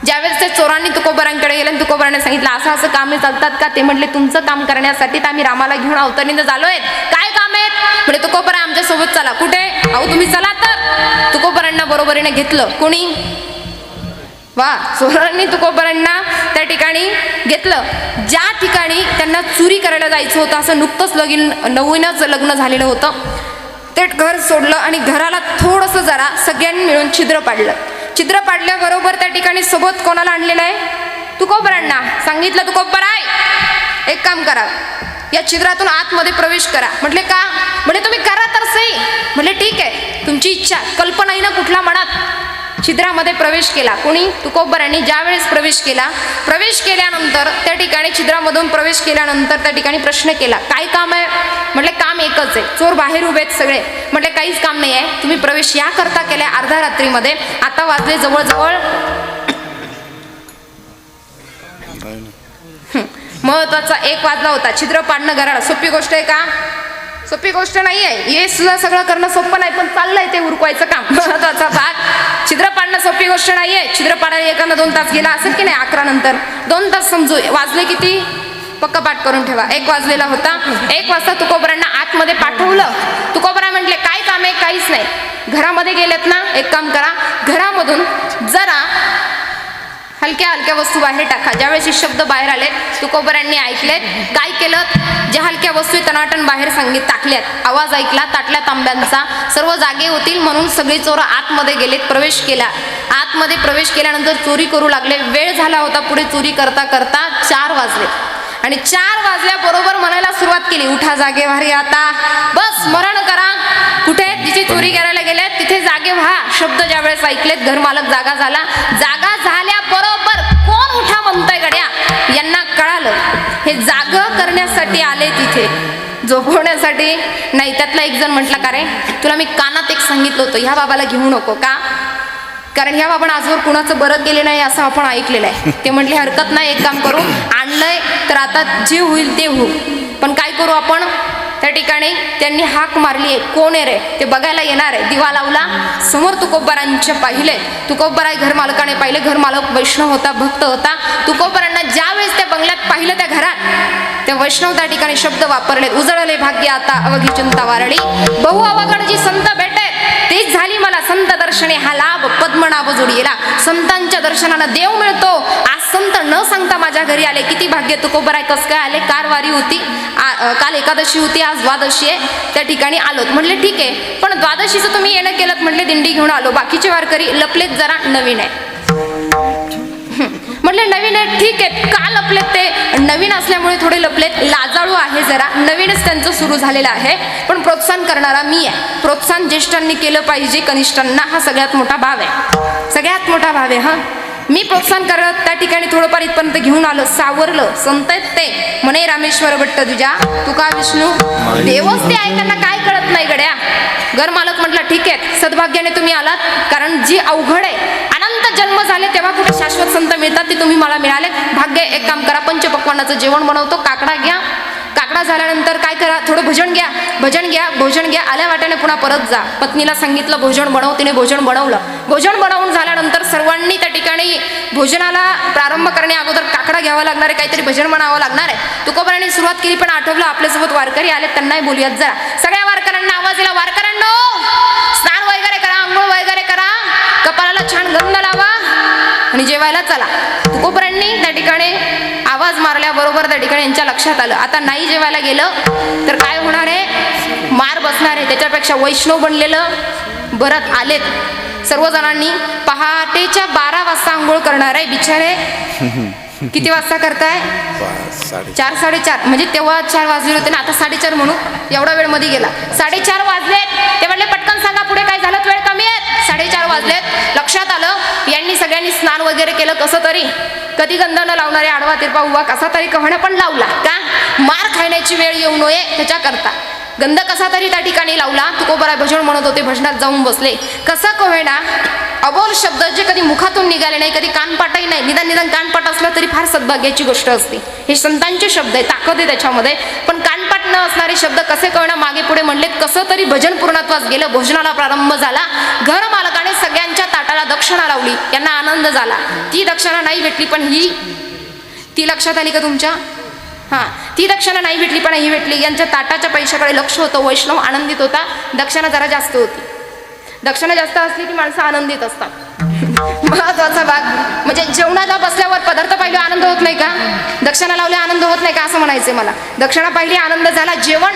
ज्यावेळेस त्या चोरांनी तुकोबरांकडे गेले आणि तुकोबरांनी सांगितलं असं असं कामे चालतात का? ते म्हटले तुमचं काम करण्यासाठी तर आम्ही रामाला घेऊन अवतरणीनं झालोय. काय काम आहेत? म्हणजे तुकोबराय आमच्या सोबत चला. कुठे? अहो तुम्ही चला तर. तुकोबरांना बरोबरीने घेतलं. कोणी? वा, चोरांनी तुकोबरांना त्या ठिकाणी घेतलं. ज्या ठिकाणी त्यांना चोरी करायला जायचं होतं, असं नुकतंच नवीनच लग्न झालेलं होतं, ते घर सोडलं आणि घराला थोडंसं जरा सगळ्यांनी मिळून छिद्र पाडलं. छिद्र पाडल्याबरोबर त्या ठिकाणी सोबत कोणाला आणलेलं आहे? तुकोबरांना. सांगितलं तुकोबराय एक काम करा, या छिद्रातून आतमध्ये प्रवेश करा. म्हटले का? म्हणे तुम्ही करा तर सही. म्हटले ठीक आहे, तुमची इच्छा. कल्पना ना कुठला मनात? छिद्रामध्ये प्रवेश केला. कोणी? तुकोबरांनी. ज्या वेळेस प्रवेश केला, प्रवेश केल्यानंतर त्या ठिकाणी छिद्रामधून प्रवेश केल्यानंतर त्या ठिकाणी प्रश्न केला, काय काम आहे? म्हटले काम एकच आहे. चोर बाहेर उभे आहेत सगळे. म्हटले काहीच काम नाही आहे, तुम्ही प्रवेश या करता केलाय अर्ध्या रात्रीमध्ये. आता वाजले जवळजवळ महत्वाचा 1 वाजला होता. छिद्र पाडणं घराला सोपी गोष्ट आहे का? सोपी गोष्ट नाही आहे. हे सुद्धा सगळं करणं सोपं नाही, पण चाललंय ते उरकवायचं काम. महत्वाचा भाग, छिद्र पाडणं सोपी गोष्ट नाहीये. छिद्र पाडायला एखादा 2 तास गेला असेल की नाही, 11 नंतर 2 तास समजू. वाजले किती? पक्का पाठ करून ठेवा. 1 वाजलेला होता. 1 वाजता तुकोबरांना आतमध्ये पाठवलं. तुकोबराय म्हटले काय काम आहे? काहीच नाही. घरामध्ये गेलेत ना, एक काम करा, घरामधून जरा हलक्या हलक्या वस्तू बाहेर टाका. ज्यावेळेस हे शब्द बाहेर आले, तुकोबरांनी ऐकलेत. काय केलं? ज्या हलक्या वस्तू तनाटन बाहेर टाकल्यात. आवाज ऐकला ताटल्या तांब्यांचा. सर्व जागे होतील म्हणून सगळी चोरं आतमध्ये गेलेत. प्रवेश केला. आतमध्ये प्रवेश केल्यानंतर चोरी करू लागले. वेळ झाला होता. पुढे चोरी करता करता 4 वाजले आणि 4 वाजल्याबरोबर म्हणायला सुरुवात केली, उठा जागे व्हा रे आता, बस स्मरण करा. कुठे? जिथे चोरी करायला गेल्यात तिथे जागे व्हा. शब्द ज्यावेळेस ऐकलेत, घर मालक जागा झाला. जागा झाल्याबरोबर कोण उठा म्हणतंय गड्या? यांना कळालं हे जाग करण्यासाठी आले, तिथे झोपवण्यासाठी नाही. त्यातला एक जण म्हटला, का रे तुला मी कानात एक सांगितलं होतं, ह्या बाबाला घेऊ नको का? कारण ह्या बाबांना आजवर कुणाचं बरं केले नाही असं आपण ऐकलेलं आहे. ते म्हटले हरकत नाही, एक काम करू, आणलंय तर आता जे होईल ते होऊ, पण काय करू आपण? त्या ठिकाणी त्यांनी हाक मारली आहे. कोण आहे रे? ते बघायला येणार आहे. दिवा लावला. समोर तुकोबरांचे पाहिले. तुकोबराय घर मालकाने पाहिले. घर मालक वैष्णव होता, भक्त होता. तुकोबरांना ज्या वेळेस त्या बंगल्यात पाहिलं, त्या घरात त्या वैष्णव त्या ठिकाणी शब्द वापरले, उजळले भाग्य आता अवघी चिंता वारळी. बहु अवघड जी संत भेटे तेच झाली मला संत दर्शने हा लाभ पद्मनाभ जोडीला. संतांच्या दर्शनानं देव मिळतो. आज संत न सांगता माझ्या घरी आले, किती भाग्य. तुकोबराय कस काय आले? कारवारी होती, काल एकादशी होती, आज द्वादशी आहे. त्या ठिकाणी आलोत. म्हटले ठीक आहे, पण द्वादशीचं तुम्ही येणं केलं? म्हटले दिंडी घेऊन आलो. बाकीचे वारकरी लपलेत, जरा नवीन आहे. म्हटले नवीन आहे, ठीक आहे. का लपलेत? ते नवीन असल्यामुळे थोडे लपलेत, लाजाळू आहे जरा, नवीनच त्यांचं सुरू झालेलं आहे. पण प्रोत्साहन करणारा मी आहे. प्रोत्साहन ज्येष्ठांनी केलं पाहिजे कनिष्ठांना, हा सगळ्यात मोठा भाव आहे. सगळ्यात मोठा भाव आहे. हा मी प्रोत्साहन करत त्या ठिकाणी थोडंफार इथपर्यंत घेऊन आलो. सावरलं. संत आहेत ते म्हणे, रामेश्वर भट्ट तुझ्या तुका विष्णू देवच ते आहे, त्यांना काय कळत नाही गड्या. घर मालक म्हटलं ठीक आहे, सद्भाग्याने तुम्ही आलात, कारण जी अवघड आहे, अनंत जन्म झाले तेव्हा कुठे शाश्वत संत मिळतात, ते तुम्ही मला मिळाले, भाग्य एक काम करा, पंचपक्वान्नाचं जेवण बनवतो, काकडा घ्या, काकडा झाल्यानंतर काय करा, थोडं भोजन घ्या, भोजन घ्या, आल्या वाट्याने पुन्हा परत जा. पत्नीला सांगितलं भोजन बनव, तिने भोजन बनवलं. भोजन बनवून झाल्यानंतर सर्वांनी त्या ठिकाणी भोजनाला प्रारंभ करण्या अगोदर काकडा घ्यावा लागणार आहे, काहीतरी भजन म्हणावं लागणार आहे. तुकोबारांनी सुरुवात केली, पण आठवलं आपल्यासोबत वारकरी आले, त्यांनाही बोलूयात जरा. सगळ्या वारकऱ्यांना आवाज दिला, वारकऱ्यांनो स्नान वगैरे करा, आंघोळ वगैरे करा, कपाळाला छान गंध लावा आणि जेवायला चला. तुकोबारांनी त्या ठिकाणी आवाज मारल्याबरोबर त्या ठिकाणी यांच्या लक्षात आलं, आता नाही जेवायला गेलं तर काय होणार आहे, मार बसणार आहे. त्याच्यापेक्षा वैष्णव बनलेलं बरं. आलेत सर्वजणांनी, पहाटेच्या 12 वाजता आंघोळ करणार आहे बिचारे. किती वाजता करताय, 4 साडेचार, म्हणजे तेव्हा 4 वाजले होते ना, आता 4:30 म्हणू, एवढा वेळ मध्ये गेला. 4:30 वाजलेत. ते म्हणले पटकन सांगा पुढे काय झालं, वेळ कमी आहे. 4:30 वाजलेत. लक्षात आलं यांनी सगळ्यांनी स्नान वगैरे केलं, कसं तरी, कधी गंध न लावणारे आडवा तिरपा उभा कसा तरी कव्हाणं पण लावला, का मार खाण्याची वेळ येऊ नये त्याच्याकरता गंध कसा तरी त्या ठिकाणी लावला. तुकोबराय भजन म्हणत होते, भजनात जाऊन बसले. कसं कव्हेना अबोल शब्द जे कधी मुखातून निघाले नाही, कधी कानपाटही नाही, निदान कानपाट असलं तरी फार सद्भाग्याची गोष्ट असते. हे संतांचे शब्द आहे, ताकद आहे त्याच्यामध्ये. पण कानपाट न असणारे शब्द कसे कळणं, मागे पुढे म्हणले, कसं तरी भजन पूर्णत्वास गेलं. भोजनाला प्रारंभ झाला. घर मालकाने सगळ्यांच्या ताटाला दक्षिणा लावली, यांना आनंद झाला. ती दक्षिणा नाही भेटली, पण ती लक्षात आली का तुमच्या, ती दक्षिणा नाही भेटली पण ही भेटली. यांच्या ताटाच्या पैशाकडे लक्ष होतं. वैष्णव आनंदित होता. दक्षिणा जरा जास्त होती. दक्षिणा जास्त असली की माणसं आनंदित असतात. महत्वाचा भाग म्हणजे जेवणाला बसल्यावर पदार्थ पाहिले आनंद होत नाही का, दक्षिणा लावले आनंद होत नाही का, असं म्हणायचंय मला. दक्षिणा पाहिली आनंद झाला. जेवण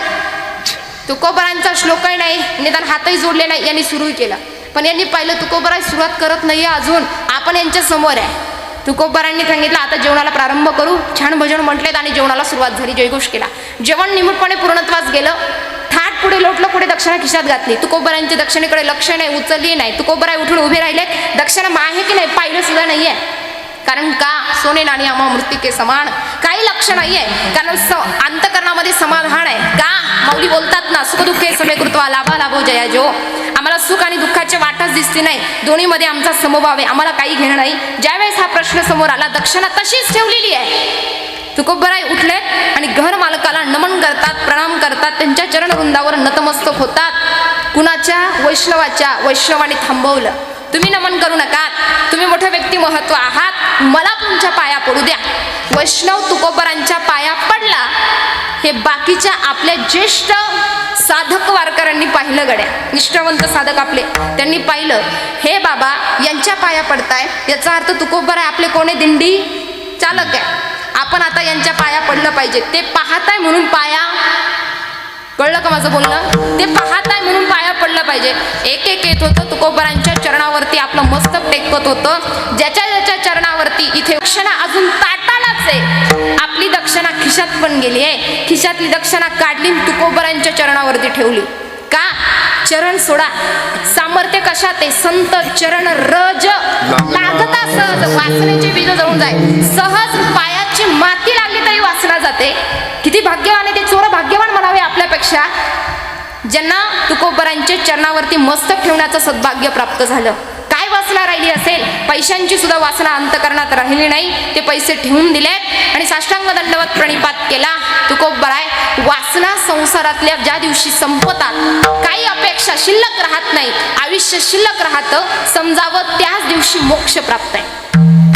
तुकोबारांचा श्लोकही नाही, निदान हातही जोडले नाही, यांनी सुरू केला. पण यांनी पाहिलं तुकोबाराय सुरुवात करत नाहीये अजून, आपण यांच्या समोर आहे. तुकोबारांनी सांगितलं आता जेवणाला प्रारंभ करू. छान भजन म्हटलेत आणि जेवणाला सुरुवात झाली. जयघोष केला. जेवण निमूटपणे पूर्णत्वास गेलं. थाट पुढे लोटलं, पुढे दक्षिणा खिशात घातली. तुकोबारांच्या दक्षिणेकडे लक्ष नाही, उचलली नाही. तुकोबाराय उठून उभे राहिले. दक्षिणा आहे की नाही पाहिलं सुद्धा नाहीये. कारण का सोने नाणी आम्हा मृत्तिके समान, काही लक्ष नाहीये. कारण अंतकरणामध्ये समाधान आहे. का माऊली बोलतात ना, सुख दुःखे समे कृत्वा लाभा लाभो जया जो. आम्हाला सुख आणि दुःखाचे वाटच दिसते नाही, दोन्हीमध्ये आमचा समभाव आहे, आम्हाला काही घेणं नाही. ज्यावेळेस हा प्रश्न समोर आला, दक्षिणा तशीच ठेवलेली आहे. तुकोबाराय उठलेत आणि घर मालकाला नमन करतात, प्रणाम करतात, त्यांच्या चरणवृंदावर नतमस्तक होतात. कुणाच्या, वैष्णवाच्या. वैष्णवाने थांबवलं, तुम्ही नमन करू नका, तुम्ही मोठे व्यक्तिमहत्व आहात, मला तुमच्या पाया पडू द्या. वैष्णव तुकोबारांच्या पाया पडला. हे बाकीच्या आपल्या ज्येष्ठ साधक वारकऱ्यांनी पाहिलं, गड्या निष्ठावंत साधक आपले, त्यांनी पाहिलं, हे बाबा यांच्या पाया पडताय, याचा अर्थ तुकोबाराय आपले कोणे, दिंडी चालक आहे, आपण आता यांच्या पाया पडलं पाहिजे. ते पाहताय म्हणून पाया, कळलं का माझं बोलणं, ते पाहताय म्हणून पाया पडलं पाहिजे. एक एक येत होतं तुकोबारांच्या चरणावरती आपलं मस्तक टेकत होतं. ज्याच्या ज्याच्या चरणावरती इथे दक्षिणा अजून ताटालाच आहे. आपली दक्षिणा खिशात पण गेली आहे. खिशातली दक्षिणा काढली, तुकोबारांच्या चरणावरती ठेवली. का चरण सोडा, सामर्थ्य कशात आहे, संत चरण रज लागता सहज, वासनेचे बीज जळून जाय. सहज पायाची माती लागली तरी वासना जाते. किती भाग्यवान आहे ते चोर, भाग्यवान म्हणावे आपल्यापेक्षा, ज्यांना तुकोबारांच्या चरणावरती मस्तक ठेवण्याचं सद्भाग्य प्राप्त झालं. काय वासना राहिली असेल, पैशांची सुद्धा वासना अंतकरणात राहिली नाही. ते पैसे ठेवून दिलेत आणि साष्टांग दंडवत प्रणिपात केला. तुकोबाराय वासना संसारातल्या ज्या दिवशी संपतात, काही अपेक्षा शिल्लक राहत नाही, आयुष्य शिल्लक राहतं, समजावं त्याच दिवशी मोक्ष प्राप्त आहे.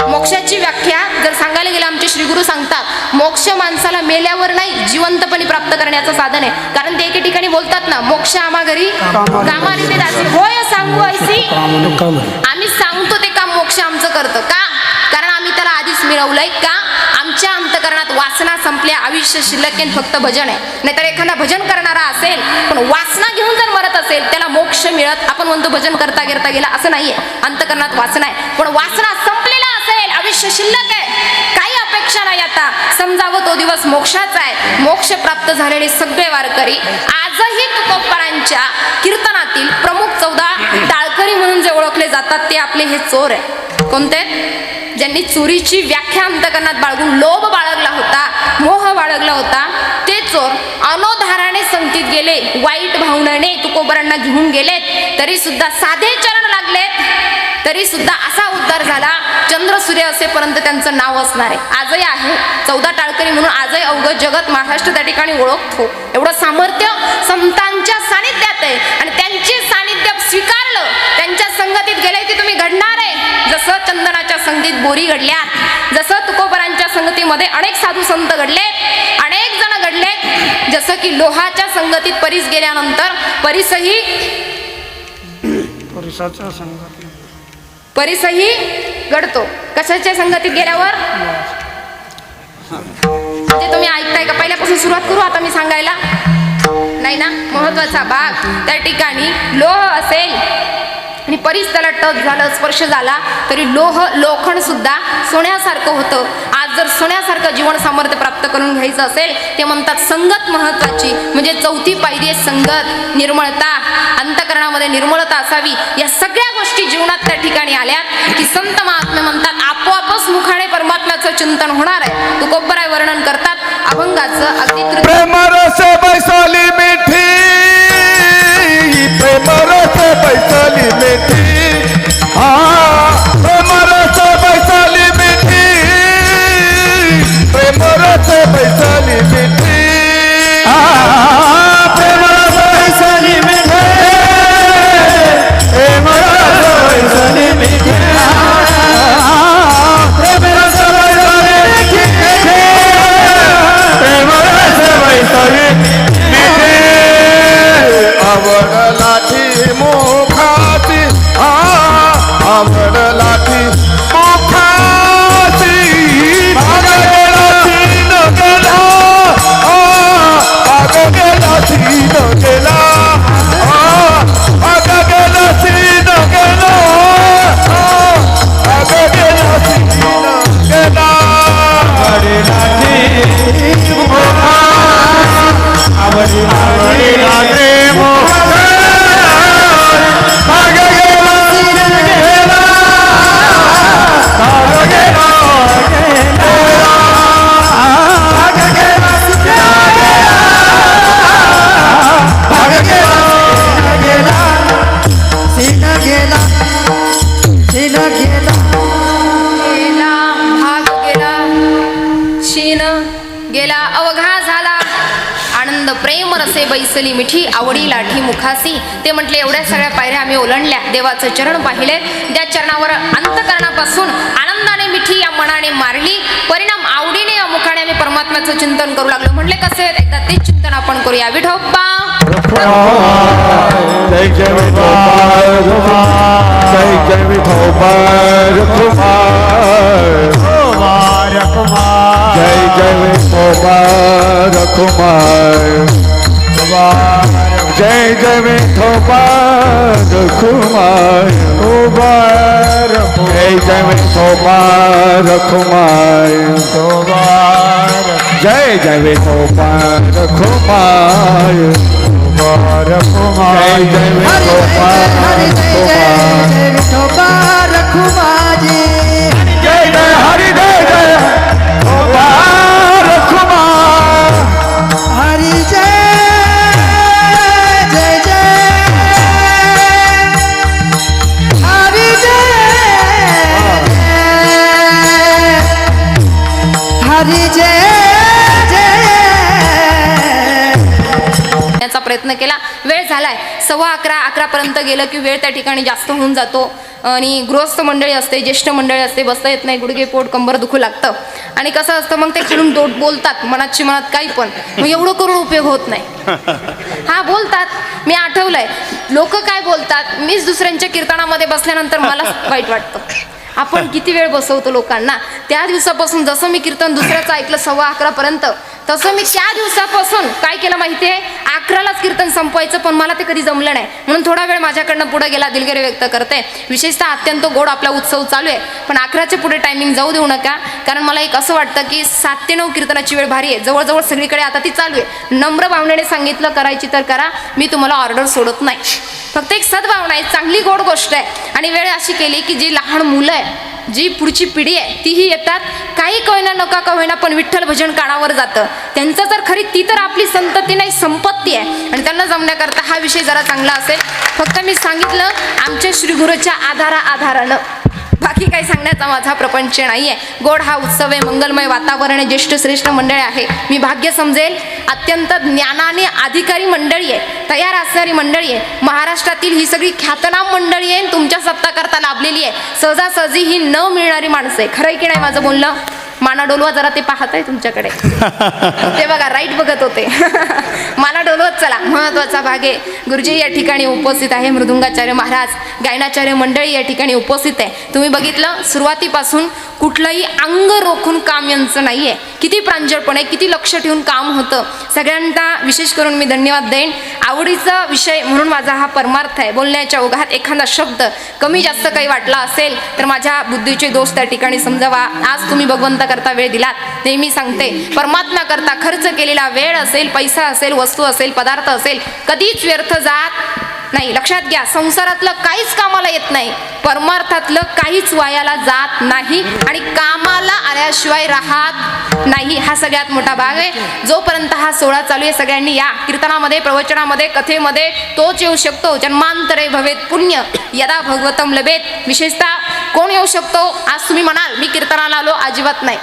मोक्षाची व्याख्या जर सांगायला गेलं, आमचे श्रीगुरु सांगतात, मोक्ष माणसाला मेल्यावर नाही, जिवंतपणी प्राप्त करण्याचं साधन आहे. कारण ते एके ठिकाणी बोलतात ना, मोक्ष आम्हा घरी कामारी ते दासी होय सांगू ऐसी. आम्ही सांगतो ते काम मोक्ष आमचं करतं. का, कारण आम्ही त्याला आधीच मिळवलंय. का, आमच्या अंतकरणात वासना संपल्या, आयुष्य शिल्लक फक्त भजन आहे. नाहीतर एखादा भजन करणारा असेल पण वासना घेऊन जर मरत असेल, त्याला मोक्ष मिळत, आपण म्हणतो भजन करता करता गेला, असं नाहीये. अंतकरणात वासना आहे, पण वासना संपलेला असेल, आयुष्य शिल्लक आहे, काही अपेक्षा नाही, आता समजावं तो दिवस मोक्षाचा आहे. मोक्ष प्राप्त झालेले सगळे वारकरी आजही तुकोबारांच्या कीर्तनातील प्रमुख 14 टाळकरी म्हणून जे ओळखले जातात, ते आपले हे चोर आहे. कोणते, ज्यांनी चोरीची व्याख्या अंतकरणात बाळगून लोभ बाळगला होता, मोह बाळगला होता, ते चोर अनोधाराने संगतीत गेले, वाईट भावनेने तुकोबारांना घेऊन गेलेत, तरी सुद्धा साधे चरण लागलेत. तरी सुद्धा असा उद्धार झाला, चंद्र सूर्य असेपर्यंत त्यांचं नाव असणार आहे. आजही आहे 14 टाळकरी म्हणून, आजही अवघं जगत महाराष्ट्र त्या ठिकाणी ओळखतो. एवढं सामर्थ्य संतांच्या सानिध्यात आहे आणि त्यांचे सानिध्य स्वीकारलं, त्यांच्या संगतीत गेले की तुम्ही घडणार आहे. जसं चंदनाच्या संगतीत बोरी घडल्यात, जसं तुकोबरांच्या संगतीमध्ये अनेक साधू संत घडलेत, अनेक जण घडलेत. जसं की लोहाच्या संगतीत परीस गेल्यानंतर परीसही घडतो. कशाच्या संगतीत गेल्यावर? म्हणजे तुम्ही ऐकताय का? पहिल्यापासून सुरुवात करू आता मी सांगायला? नाही ना. महत्वाचा भाग त्या ठिकाणी लोह असेल आणि परीस त्याला टच झालं, स्पर्श झाला, तरी लोखंड सुद्धा सोन्यासारखं होतं. आज जर सोन्यासारखं जीवन सामर्थ्य प्राप्त करून घ्यायचं असेल, ते म्हणतात संगत महत्वाची. म्हणजे चौथी पायरी आहे संगत, निर्मळता, अंतःकरणामध्ये निर्मळता असावी. या सगळ्या गोष्टी जीवनात त्या ठिकाणी आल्यात की संत महात्मे म्हणतात आपोआपच मुखाने परमात्म्याचं चिंतन होणार आहे. तुकोबराय वर्णन करतात अभंगाचं अगदी प्रेमरस बैसाली मिठी, प्रेमरस बैसाली मिठी, प्रेमरस बैसाली मिठी, प्रेमरस बैसाली मिठी, प्रेमरस बैसाली मिठी, प्रेमरस बैसाली मिठी, प्रेमरस बैसाली मिठी, प्रेमरस बैसाली मिठी. आवड लाठी मुखाची, आवड लाठी मुखाची, भाग गेला सीन गेला, भाग गेला सीन गेला, भाग गेला सीन गेला, भाग गेला सीन गेला. आवडी लाठी मुखा, आवडी लाठी मुखा, भाग गेला सीन गेला, भाग गेला गेला, भाग गेला सीन गेला, भाग गेला गेला, सीन गेला, सीन गेला, गेला, भाग गेला, शीन गेला, अवघा झाला. आनंद प्रेम रसे बैसली मिठी, आवडी लाठी मुखासी. ते म्हटले एवढ्या सगळ्या पायऱ्या आम्ही ओलांडल्या, देवाचं चरण पाहिले, त्या चरणावर अंतःकरणापासून आनंदाने मिठी या मनाने मारली, परिणाम आवडीने या मुखाने आम्ही परमात्म्याचं चिंतन करू लागलो. म्हटले कसे? एकदा तेच चिंतन आपण करूया. विठोबा जय जय विठोबा, जय जय विठोबा रखुमार, जय जय विठोबा रखुमार, जय जय विठोबा रखुमार, जय जय विठोबा रखुमार, जय जय विठोबा रखुमार, जय जय विठोबा रखुमार, जय जय हरि जय जय विठोबा रखुमार, हरि जय जय जय, हरि जय हरि जय याचा प्रयत्न केला. वेळ झालाय 11:15 पर्यंत गेलं की वेळ त्या ठिकाणी जास्त होऊन जातो आणि गृहस्थ मंडळी असते, ज्येष्ठ मंडळी असते, बसता येत नाही, गुडघे पोट कंबर दुखू लागतं आणि कसं असतं मग ते खेळून बोलतात मनाची मनात काही पण, मग एवढं करून उपयोग होत नाही. हा बोलतात, मी आठवलंय लोक काय बोलतात, मीच दुसऱ्यांच्या कीर्तनामध्ये बसल्यानंतर मला वाईट वाटतं. आपण किती वेळ बसवतो लोकांना. त्या दिवसापासून जसं मी कीर्तन दुसऱ्याचं ऐकलं 11:15 पर्यंत, तसं मी त्या दिवसापासून काय केलं माहितीये, 11लाच कीर्तन संपवायचं, पण मला ते कधी जमलं नाही म्हणून थोडा वेळ माझ्याकडनं पुढे गेला. दिलगिरी व्यक्त करते. विशेषतः अत्यंत गोड आपला उत्सव चालू आहे, पण 11च्या पुढे टायमिंग जाऊ देऊ नका, कारण मला एक असं वाटतं की 7 ते 9 कीर्तनाची वेळ भारी आहे. जवळजवळ सगळीकडे आता ती चालू आहे. नम्र भावनेने सांगितलं करायची तर करा, मी तुम्हाला ऑर्डर सोडत नाही. फक्त एक सद्भावना आहे, चांगली गोड गोष्ट आहे. आणि वेळ अशी केली की जी लहान मुलं आहे जी पुढची पिढी आहे तीही येतात, काही का होईना नका का होईना पण विठ्ठल भजन कानावर जातं त्यांचं, तर खरी ती तर आपली संतती नाही संपत्ती आहे आणि त्यांना जमण्याकरता हा विषय जरा चांगला असेल. फक्त मी सांगितलं आमच्या श्रीगुरूच्या आधारानं, बाकी काही सांगण्याचा माझा प्रपंच नाही आहे. गोड हा उत्सव आहे, मंगलमय वातावरण आहे, ज्येष्ठ श्रेष्ठ मंडळी आहे. मी भाग्य समजेल अत्यंत ज्ञानाने अधिकारी मंडळी आहे, तयार असणारी मंडळी आहे. महाराष्ट्रातील ही सगळी ख्यातनाम मंडळी आहे, तुमच्या सत्ता करता लाभलेली आहे. सहजासहजी ही न मिळणारी माणसं आहे. खरं आहे की नाही माझं बोलणं? माना डोलवा जरा, ते पाहत आहे तुमच्याकडे ते बघा, राईट बघत होते माना डोलवत चला. महत्वाचा भाग आहे. गुरुजी या ठिकाणी उपस्थित आहे, मृदुंगाचार्य महाराज, गायनाचार्य मंडळी या ठिकाणी उपस्थित आहे. तुम्ही बघितलं सुरुवातीपासून कुठलंही अंग रोखून काम यांचं नाहीये. किती प्रांजळपणे, किती लक्ष ठेवून काम होतं. सगळ्यांना विशेष करून मी धन्यवाद देईन. आवडीचा विषय म्हणून माझा हा परमार्थ आहे. बोलण्याच्या ओघात एखादा शब्द कमी जास्त काही वाटला असेल तर माझ्या बुद्धीचे दोष त्या ठिकाणी समजावा. आज तुम्ही भगवंता करता वेळ दिलात. नेहमी सांगते, परमात्मा करता खर्च केलेला वेळ असेल, पैसा असेल, वस्तू असेल, पदार्थ असेल, कधीच व्यर्थ जात नाही. लक्षात घ्या, संसारातलं काहीच कामाला येत नाही, परमार्थातलं काहीच वायाला जात नाही आणि कामाला आल्याशिवाय राहत नाही. हा सगळ्यात मोठा भाग आहे. जोपर्यंत हा सोहळा चालू आहे सगळ्यांनी या. कीर्तनामध्ये, प्रवचनामध्ये, कथेमध्ये तोच येऊ शकतो. जन्मांतरे भवेत पुण्य यदा भगवतम लभेत. विशेषतः कोण येऊ शकतो? आज तुम्ही म्हणाल मी कीर्तनाला आलो, अजिबात नाही.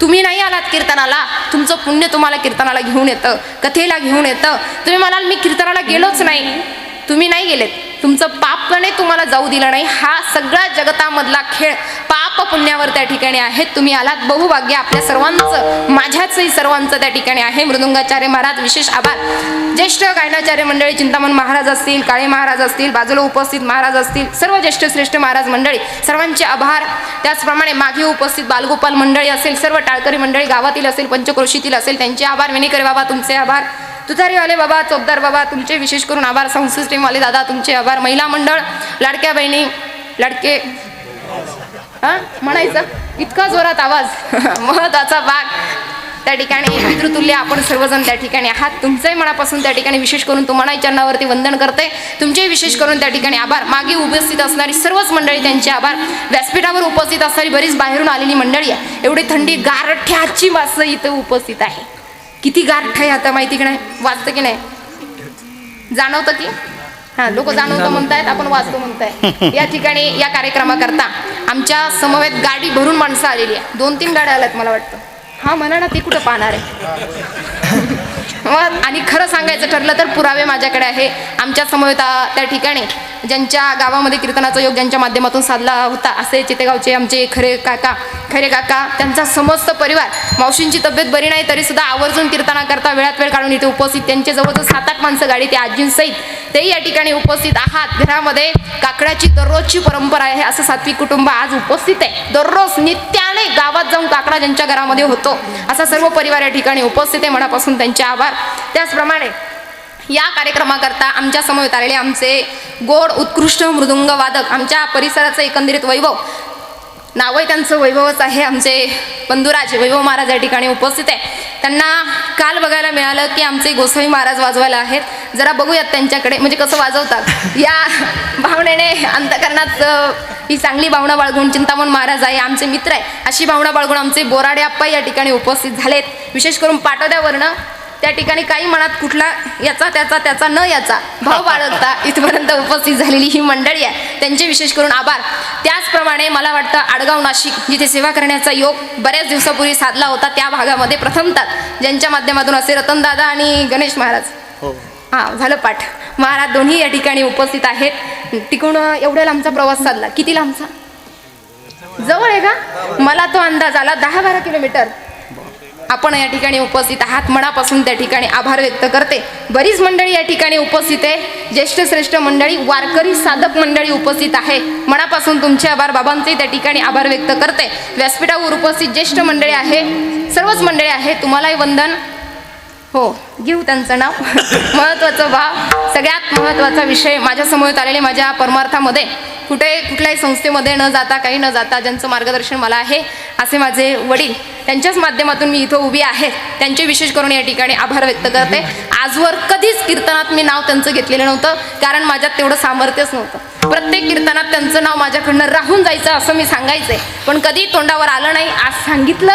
तुम्ही नाही आलात कीर्तनाला, तुमचं पुण्य तुम्हाला कीर्तनाला घेऊन येतं, कथेला घेऊन येतं. तुम्ही म्हणाल मी कीर्तनाला गेलोच नाही, तुम्ही नाही गेलेत, तुमचं पापने तुम्हाला जाऊ दिलं नाही. हा सगळा जगतामधला खेळ पाप पुण्यावर त्या ठिकाणी आहेत. तुम्ही आलात, बहुभाग्य आपल्या सर्वांचं, माझ्याचही सर्वांचं त्या ठिकाणी आहे. मृदुंगाचार्य महाराज विशेष आभार. ज्येष्ठ गायनाचार्य मंडळी, चिंतामण महाराज असतील, काळे महाराज असतील, बाजूला उपस्थित महाराज असतील, सर्व ज्येष्ठ श्रेष्ठ महाराज मंडळी सर्वांचे आभार. त्याचप्रमाणे मागे उपस्थित बालगोपाल मंडळी असेल, सर्व टाळकरी मंडळी गावातील असेल, पंचक्रोशीतील असेल, त्यांचे आभार. विनेकरे बाबा तुमचे आभार. तुतारीवाले बाबा, चोपदार बाबा तुमचे विशेष करून आभार. साऊंड सिस्टीमवाले दादा तुमचे आभार. महिला मंडळ, लाडक्या बहिणी, लाडके म्हणायचं इतका जोरात आवाज महत्वाचा भाग त्या ठिकाणी पितृतुल्य आपण सर्वजण त्या ठिकाणी आहात. तुमचंही मनापासून त्या ठिकाणी विशेष करून तुम्हाला चरणावरती वंदन करते. तुमचेही विशेष करून त्या ठिकाणी आभार. मागे उपस्थित असणारी सर्वच मंडळी त्यांचे आभार. व्यासपीठावर उपस्थित असणारी बरीच बाहेरून आलेली मंडळी आहे. एवढी थंडी गारठ्याची माणसं इथं उपस्थित आहे. किती गारठ आहे आता माहिती की नाही? वाचतं की नाही? जाणवतं की? हां, लोक जाणवतं म्हणतायत, आपण वाचतो म्हणताय. या ठिकाणी या कार्यक्रमाकरता आमच्या समवेत गाडी भरून माणसं आलेली आहे. 2-3 गाड्या आल्यात मला वाटतं. हा म्हणा ना, ते कुठं पाहणार आहे? आणि खरं सांगायचं ठरलं तर पुरावे माझ्याकडे आहे. आमच्या समवेत त्या ठिकाणी ज्यांच्या गावामध्ये कीर्तनाचा योग ज्यांच्या माध्यमातून साधला होता असे चितेगावचे आमचे खरे काका, त्यांचा समस्त परिवार. मावशींची तब्येत बरी नाही तरी सुद्धा आवर्जून कीर्तनाकरता वेळात वेळ काढून इथे उपस्थित. त्यांचे जवळजवळ 7-8 माणसं गाडी, ते आजींसहित तेही या ठिकाणी उपस्थित आहात. घरामध्ये काकड्याची दररोजची परंपरा आहे, असं सात्विक कुटुंब आज उपस्थित आहे. दररोज नित्याने गावात जाऊन काकडा ज्यांच्या घरामध्ये होतो असा सर्व परिवार या ठिकाणी उपस्थित आहे. मनापासून त्यांचे आभार. त्याचप्रमाणे या कार्यक्रमाकरता आमच्या समवेत आलेले आमचे गोड उत्कृष्ट मृदुंग वादक, आमच्या परिसराचं एकंदरीत वैभव, नावही त्यांचं वैभवच आहे, आमचे बंधुराज वैभव महाराज या ठिकाणी उपस्थित आहे. त्यांना काल बघायला मिळालं की आमचे गोसावी महाराज वाजवायला आहेत. जरा बघूयात त्यांच्याकडे, म्हणजे कसं वाजवतात. या भावनेने अंतकरणात ही चांगली भावना बाळगून चिंतामण महाराज आहे, आमचे मित्र आहे, अशी भावना बाळगून आमचे बोराडे आप्पा या ठिकाणी उपस्थित झालेत. विशेष करून पाटोद्यावरनं त्या ठिकाणी काही मनात कुठला याचा त्याचा न याचा भाव बाळगता इथपर्यंत उपस्थित झालेली ही मंडळी आहे. त्यांचे विशेष करून आभार. त्याचप्रमाणे मला वाटतं आडगाव नाशिक जिथे सेवा करण्याचा योग बऱ्याच दिवसापूर्वी साधला होता, त्या भागामध्ये प्रथमतः ज्यांच्या माध्यमातून असे रतनदादा आणि गणेश महाराज, हां झालं पाठ, महाराज दोन्ही या ठिकाणी उपस्थित आहेत. तिकडून एवढ्या लांबचा प्रवास साधला. किती लांबचा? जवळ आहे का? मला तो अंदाज आला 10-12 किलोमीटर. आपण या ठिकाणी उपस्थित आहात, मनापासून त्या ठिकाणी आभार व्यक्त करते. बरीच मंडळी या ठिकाणी उपस्थित आहे, ज्येष्ठ श्रेष्ठ मंडळी, वारकरी साधक मंडळी उपस्थित आहे. मनापासून तुमचे आभार. बाबांचे त्या ठिकाणी आभार व्यक्त करते. व्यासपीठावर उपस्थित ज्येष्ठ मंडळी आहे, सर्वच मंडळी आहे, तुम्हालाही वंदन. हो, घेऊ त्यांचं नाव. महत्त्वाचं भाव, सगळ्यात महत्त्वाचा विषय. माझ्या समोर आलेले माझ्या परमार्थामध्ये कुठल्याही संस्थेमध्ये न जाता, काही न जाता, ज्यांचं मार्गदर्शन मला आहे असे माझे वडील, त्यांच्याच माध्यमातून मी इथं उभी आहे. त्यांचे विशेष करून या ठिकाणी आभार व्यक्त करते. आजवर कधीच कीर्तनात मी नाव त्यांचं घेतलेलं नव्हतं, कारण माझ्यात तेवढं सामर्थ्यच नव्हतं. प्रत्येक कीर्तनात त्यांचं नाव माझ्याकडनं राहून जायचं असं मी सांगायचंय, पण कधी तोंडावर आलं नाही. आज सांगितलं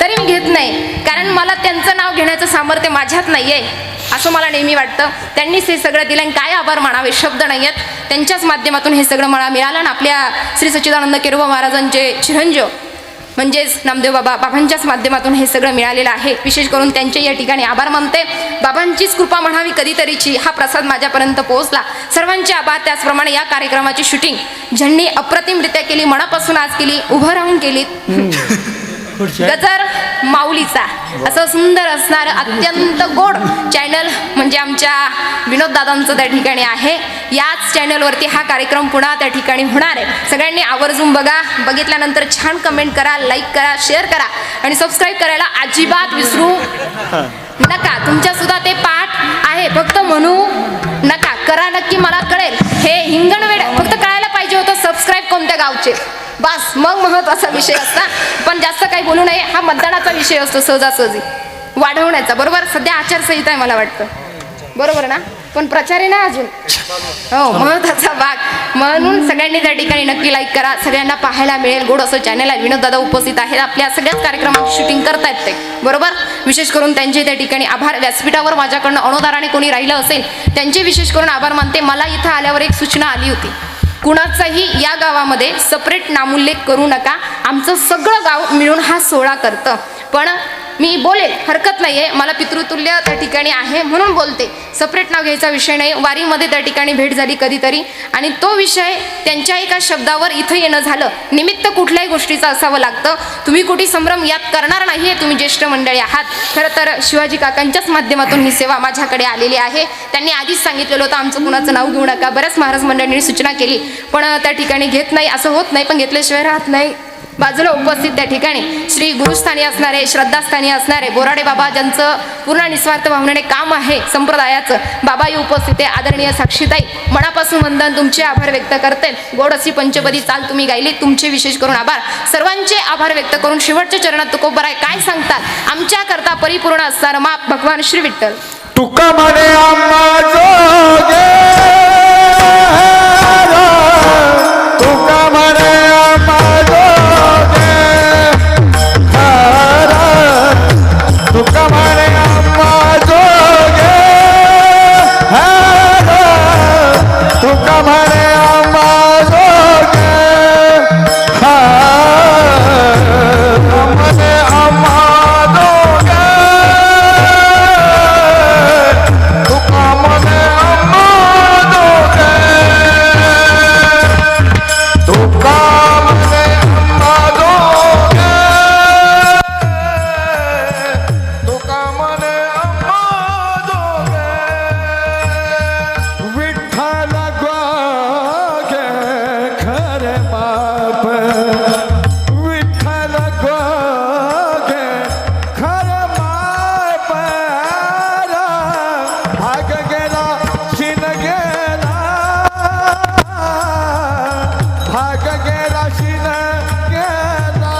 तरी मी घेत नाही, कारण मला त्यांचं नाव घेण्याचं सामर्थ्य माझ्यात नाही आहे असं मला नेहमी वाटतं. त्यांनीच हे सगळं दिलं आणि काय आभार मानावे शब्द नाही आहेत. त्यांच्याच माध्यमातून हे सगळं मला मिळालं आणि आपल्या श्री सच्चिदानंद केरोबा महाराजांचे चिरंजीव म्हणजेच नामदेव बाबांच्याच माध्यमातून हे सगळं मिळालेलं आहे. विशेष करून त्यांचे या ठिकाणी आभार मानते. बाबांचीच कृपा म्हणावी कधीतरीची, हा प्रसाद माझ्यापर्यंत पोहोचला. सर्वांचे आभार. त्याचप्रमाणे या कार्यक्रमाची शूटिंग ज्यांनी अप्रतिमरित्या केली, मनापासून आज केली, उभं राहून केली, गजर माऊलीचा असं सुंदर असणारं अत्यंत गोड चॅनल म्हणजे आमच्या विनोद दादांचं त्या ठिकाणी आहे. याच चॅनलवरती हा कार्यक्रम पुन्हा त्या ठिकाणी होणार आहे. सगळ्यांनी आवर्जून बघा. बघितल्यानंतर छान कमेंट करा, लाईक करा, शेअर करा आणि सबस्क्राईब करायला अजिबात विसरू नका. तुमच्या सुद्धा ते पाठ आहे, फक्त म्हणू नका, करा नक्की. मला कळेल हे हिंगणवेड फक्त कळायला पाहिजे होतं सबस्क्राईब कोणत्या गावचे, बस मग महत्वाचा विषय असता. पण जास्त काही बोलू नये. हा मतदानाचा विषय असतो सहजासहजी वाढवण्याचा. बरोबर, सध्या आचारसंहिता आहे मला वाटतं, बरोबर ना, पण प्रचार आहे ना अजून. हो, महत्वाचा भाग. म्हणून सगळ्यांनी त्या ठिकाणी नक्की लाईक करा. सगळ्यांना पाहायला मिळेल. गोड असं चॅनल आहे. विनोद दादा उपस्थित आहेत. आपल्या सगळ्याच कार्यक्रमाची शूटिंग करतायत ते, बरोबर. विशेष करून त्यांचे त्या ठिकाणी आभार. व्यासपीठावर माझ्याकडनं अनुदानाने कोणी राहिलं असेल त्यांचे विशेष करून आभार मानते. मला इथं आल्यावर एक सूचना आली होती, कुणाचाही या गावामध्ये सेपरेट नामोल्लेख करू नका. आमचं सगळं गाव मिळून हा सोहळा करतं. पण मी बोलेल, हरकत नाही आहे, मला पितृतुल्य त्या ठिकाणी आहे म्हणून बोलते. सेपरेट नाव घ्यायचा विषय नाही. वारीमध्ये त्या ठिकाणी भेट झाली कधीतरी आणि तो विषय त्यांच्या एका शब्दावर इथं येणं झालं. निमित्त कुठल्याही गोष्टीचं असावं लागतं. तुम्ही कुठे संभ्रम यात करणार नाही आहे. तुम्ही ज्येष्ठ मंडळी आहात. खरं तर शिवाजी काकांच्याच माध्यमातून ही सेवा माझ्याकडे आलेली आहे. त्यांनी आधीच सांगितलेलं होतं आमचं कुणाचं नाव घेऊ नका. बऱ्याच महाराज मंडळींनी सूचना केली, पण त्या ठिकाणी घेत नाही. असं होत नाही, पण घेतल्याशिवाय राहत नाही. बाजूला उपस्थित त्या ठिकाणी श्री गुरुस्थानी असणारे, श्रद्धास्थानी असणारे बोराडे बाबा, ज्यांचं पूर्ण निस्वार्थ भावनेने काम आहे संप्रदायाचं, बाबाही उपस्थित आहे. आदरणीय साक्षीताई, मनापासून वंदन, तुमचे आभार व्यक्त करते. गोड अशी पंचपदी चाल तुम्ही गायली, तुमचे विशेष करून आभार. सर्वांचे आभार व्यक्त करून शेवटच्या चरणात तुकोबराय काय सांगतात, आमच्या करता परिपूर्ण असणारं माप भगवान श्री विठ्ठल. तुका म्हणे आम्हा जोगे, तुका म्हणे आम्हा जोगे, तुका म्हणे आम्हा जोगे, तुका म्हणे आम्हा जोगे, म्हणे आम्हा जोगे, तुका म्हणे आम्हा जोगे, तुका म्हणे आम्हा जोगे, तुका म्हणे आम्हा जोगे. विठ्ठल गोगे खरे बाप, विठ्ठल गोगे खरे बाप, भाग गेला शिन गेला, भाग गेला शिन गेला,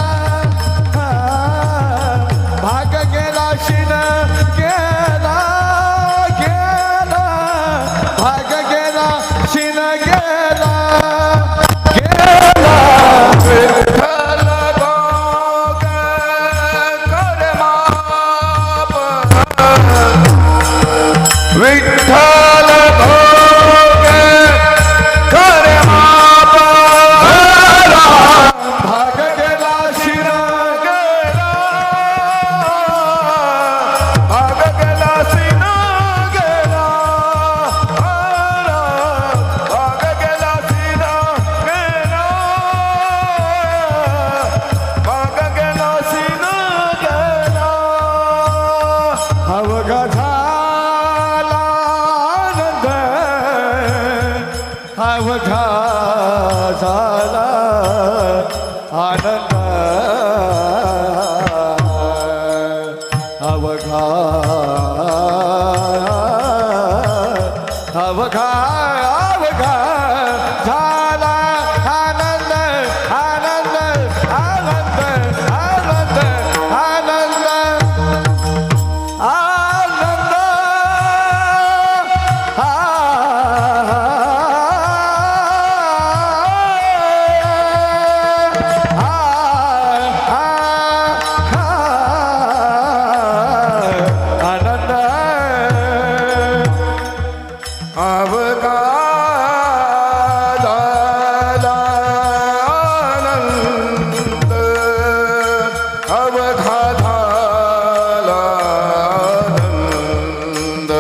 भाग गेला शिन गेला, गेला भाग गेला शिन गेला, गेला विठ्ठल गोगे खरे बाप, विठ्ठल गोगे खरे बाप, भाग गेला शिन गेला, भाग गेला शिन गेला, भाग गेला शिन गेला, भाग गेला शिन गेला, अवघ झाला अवघा झाला आनंद.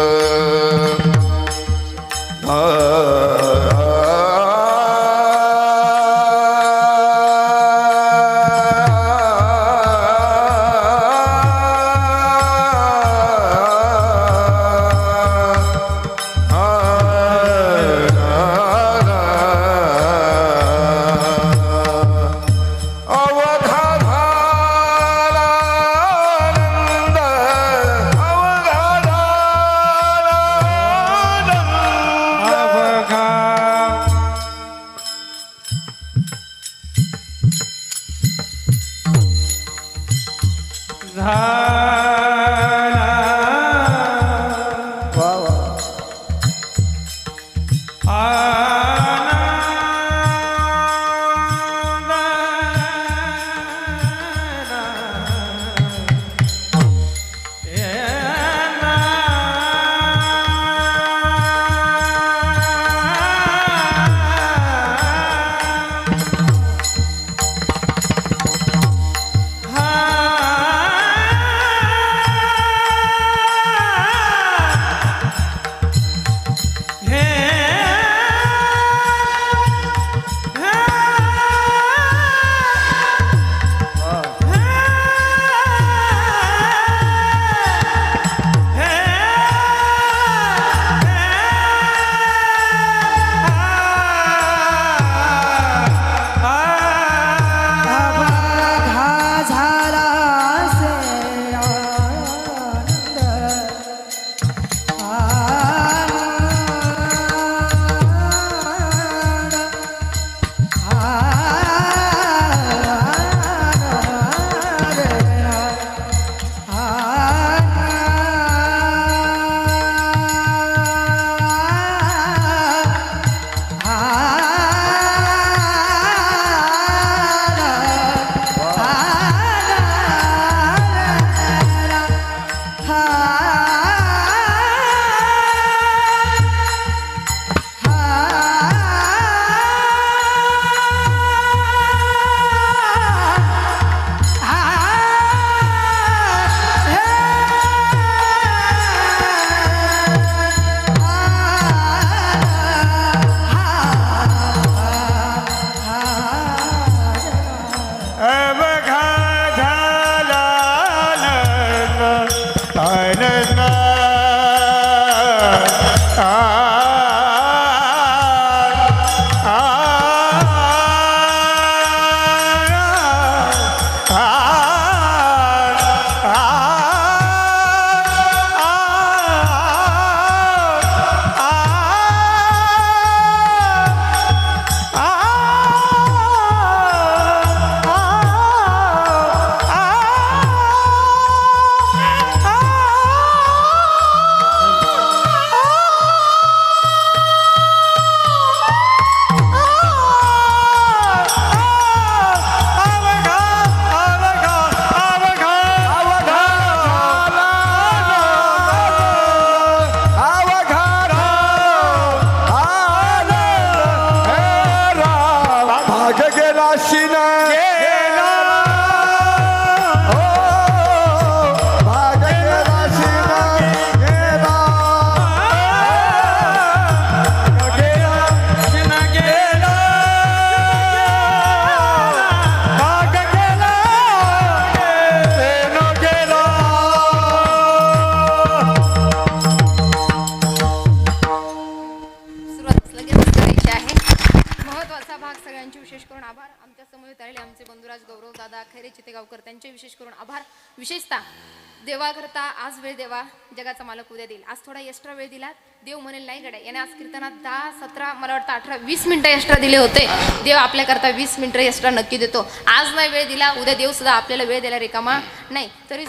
खैरे चितेगावकर त्यांचे विशेष करून आभार. विशेषतः देवाकरता आज वेळ देवा, जगाचा मालक उद्या देईल. आज थोडा एक्स्ट्रा वेळ दिला, देव म्हणेल नाही गड्या. याने आज कीर्तनात 10, 17, मला वाटतं 18, 20 मिनिटं एक्स्ट्रा दिले होते. देव आपल्याकरता 20 मिनिटं एक्स्ट्रा नक्की देतो. आज नाही वेळ दिला, उद्या देव सुद्धा आपल्याला वेळ द्यायला रिकामा नाही. तरी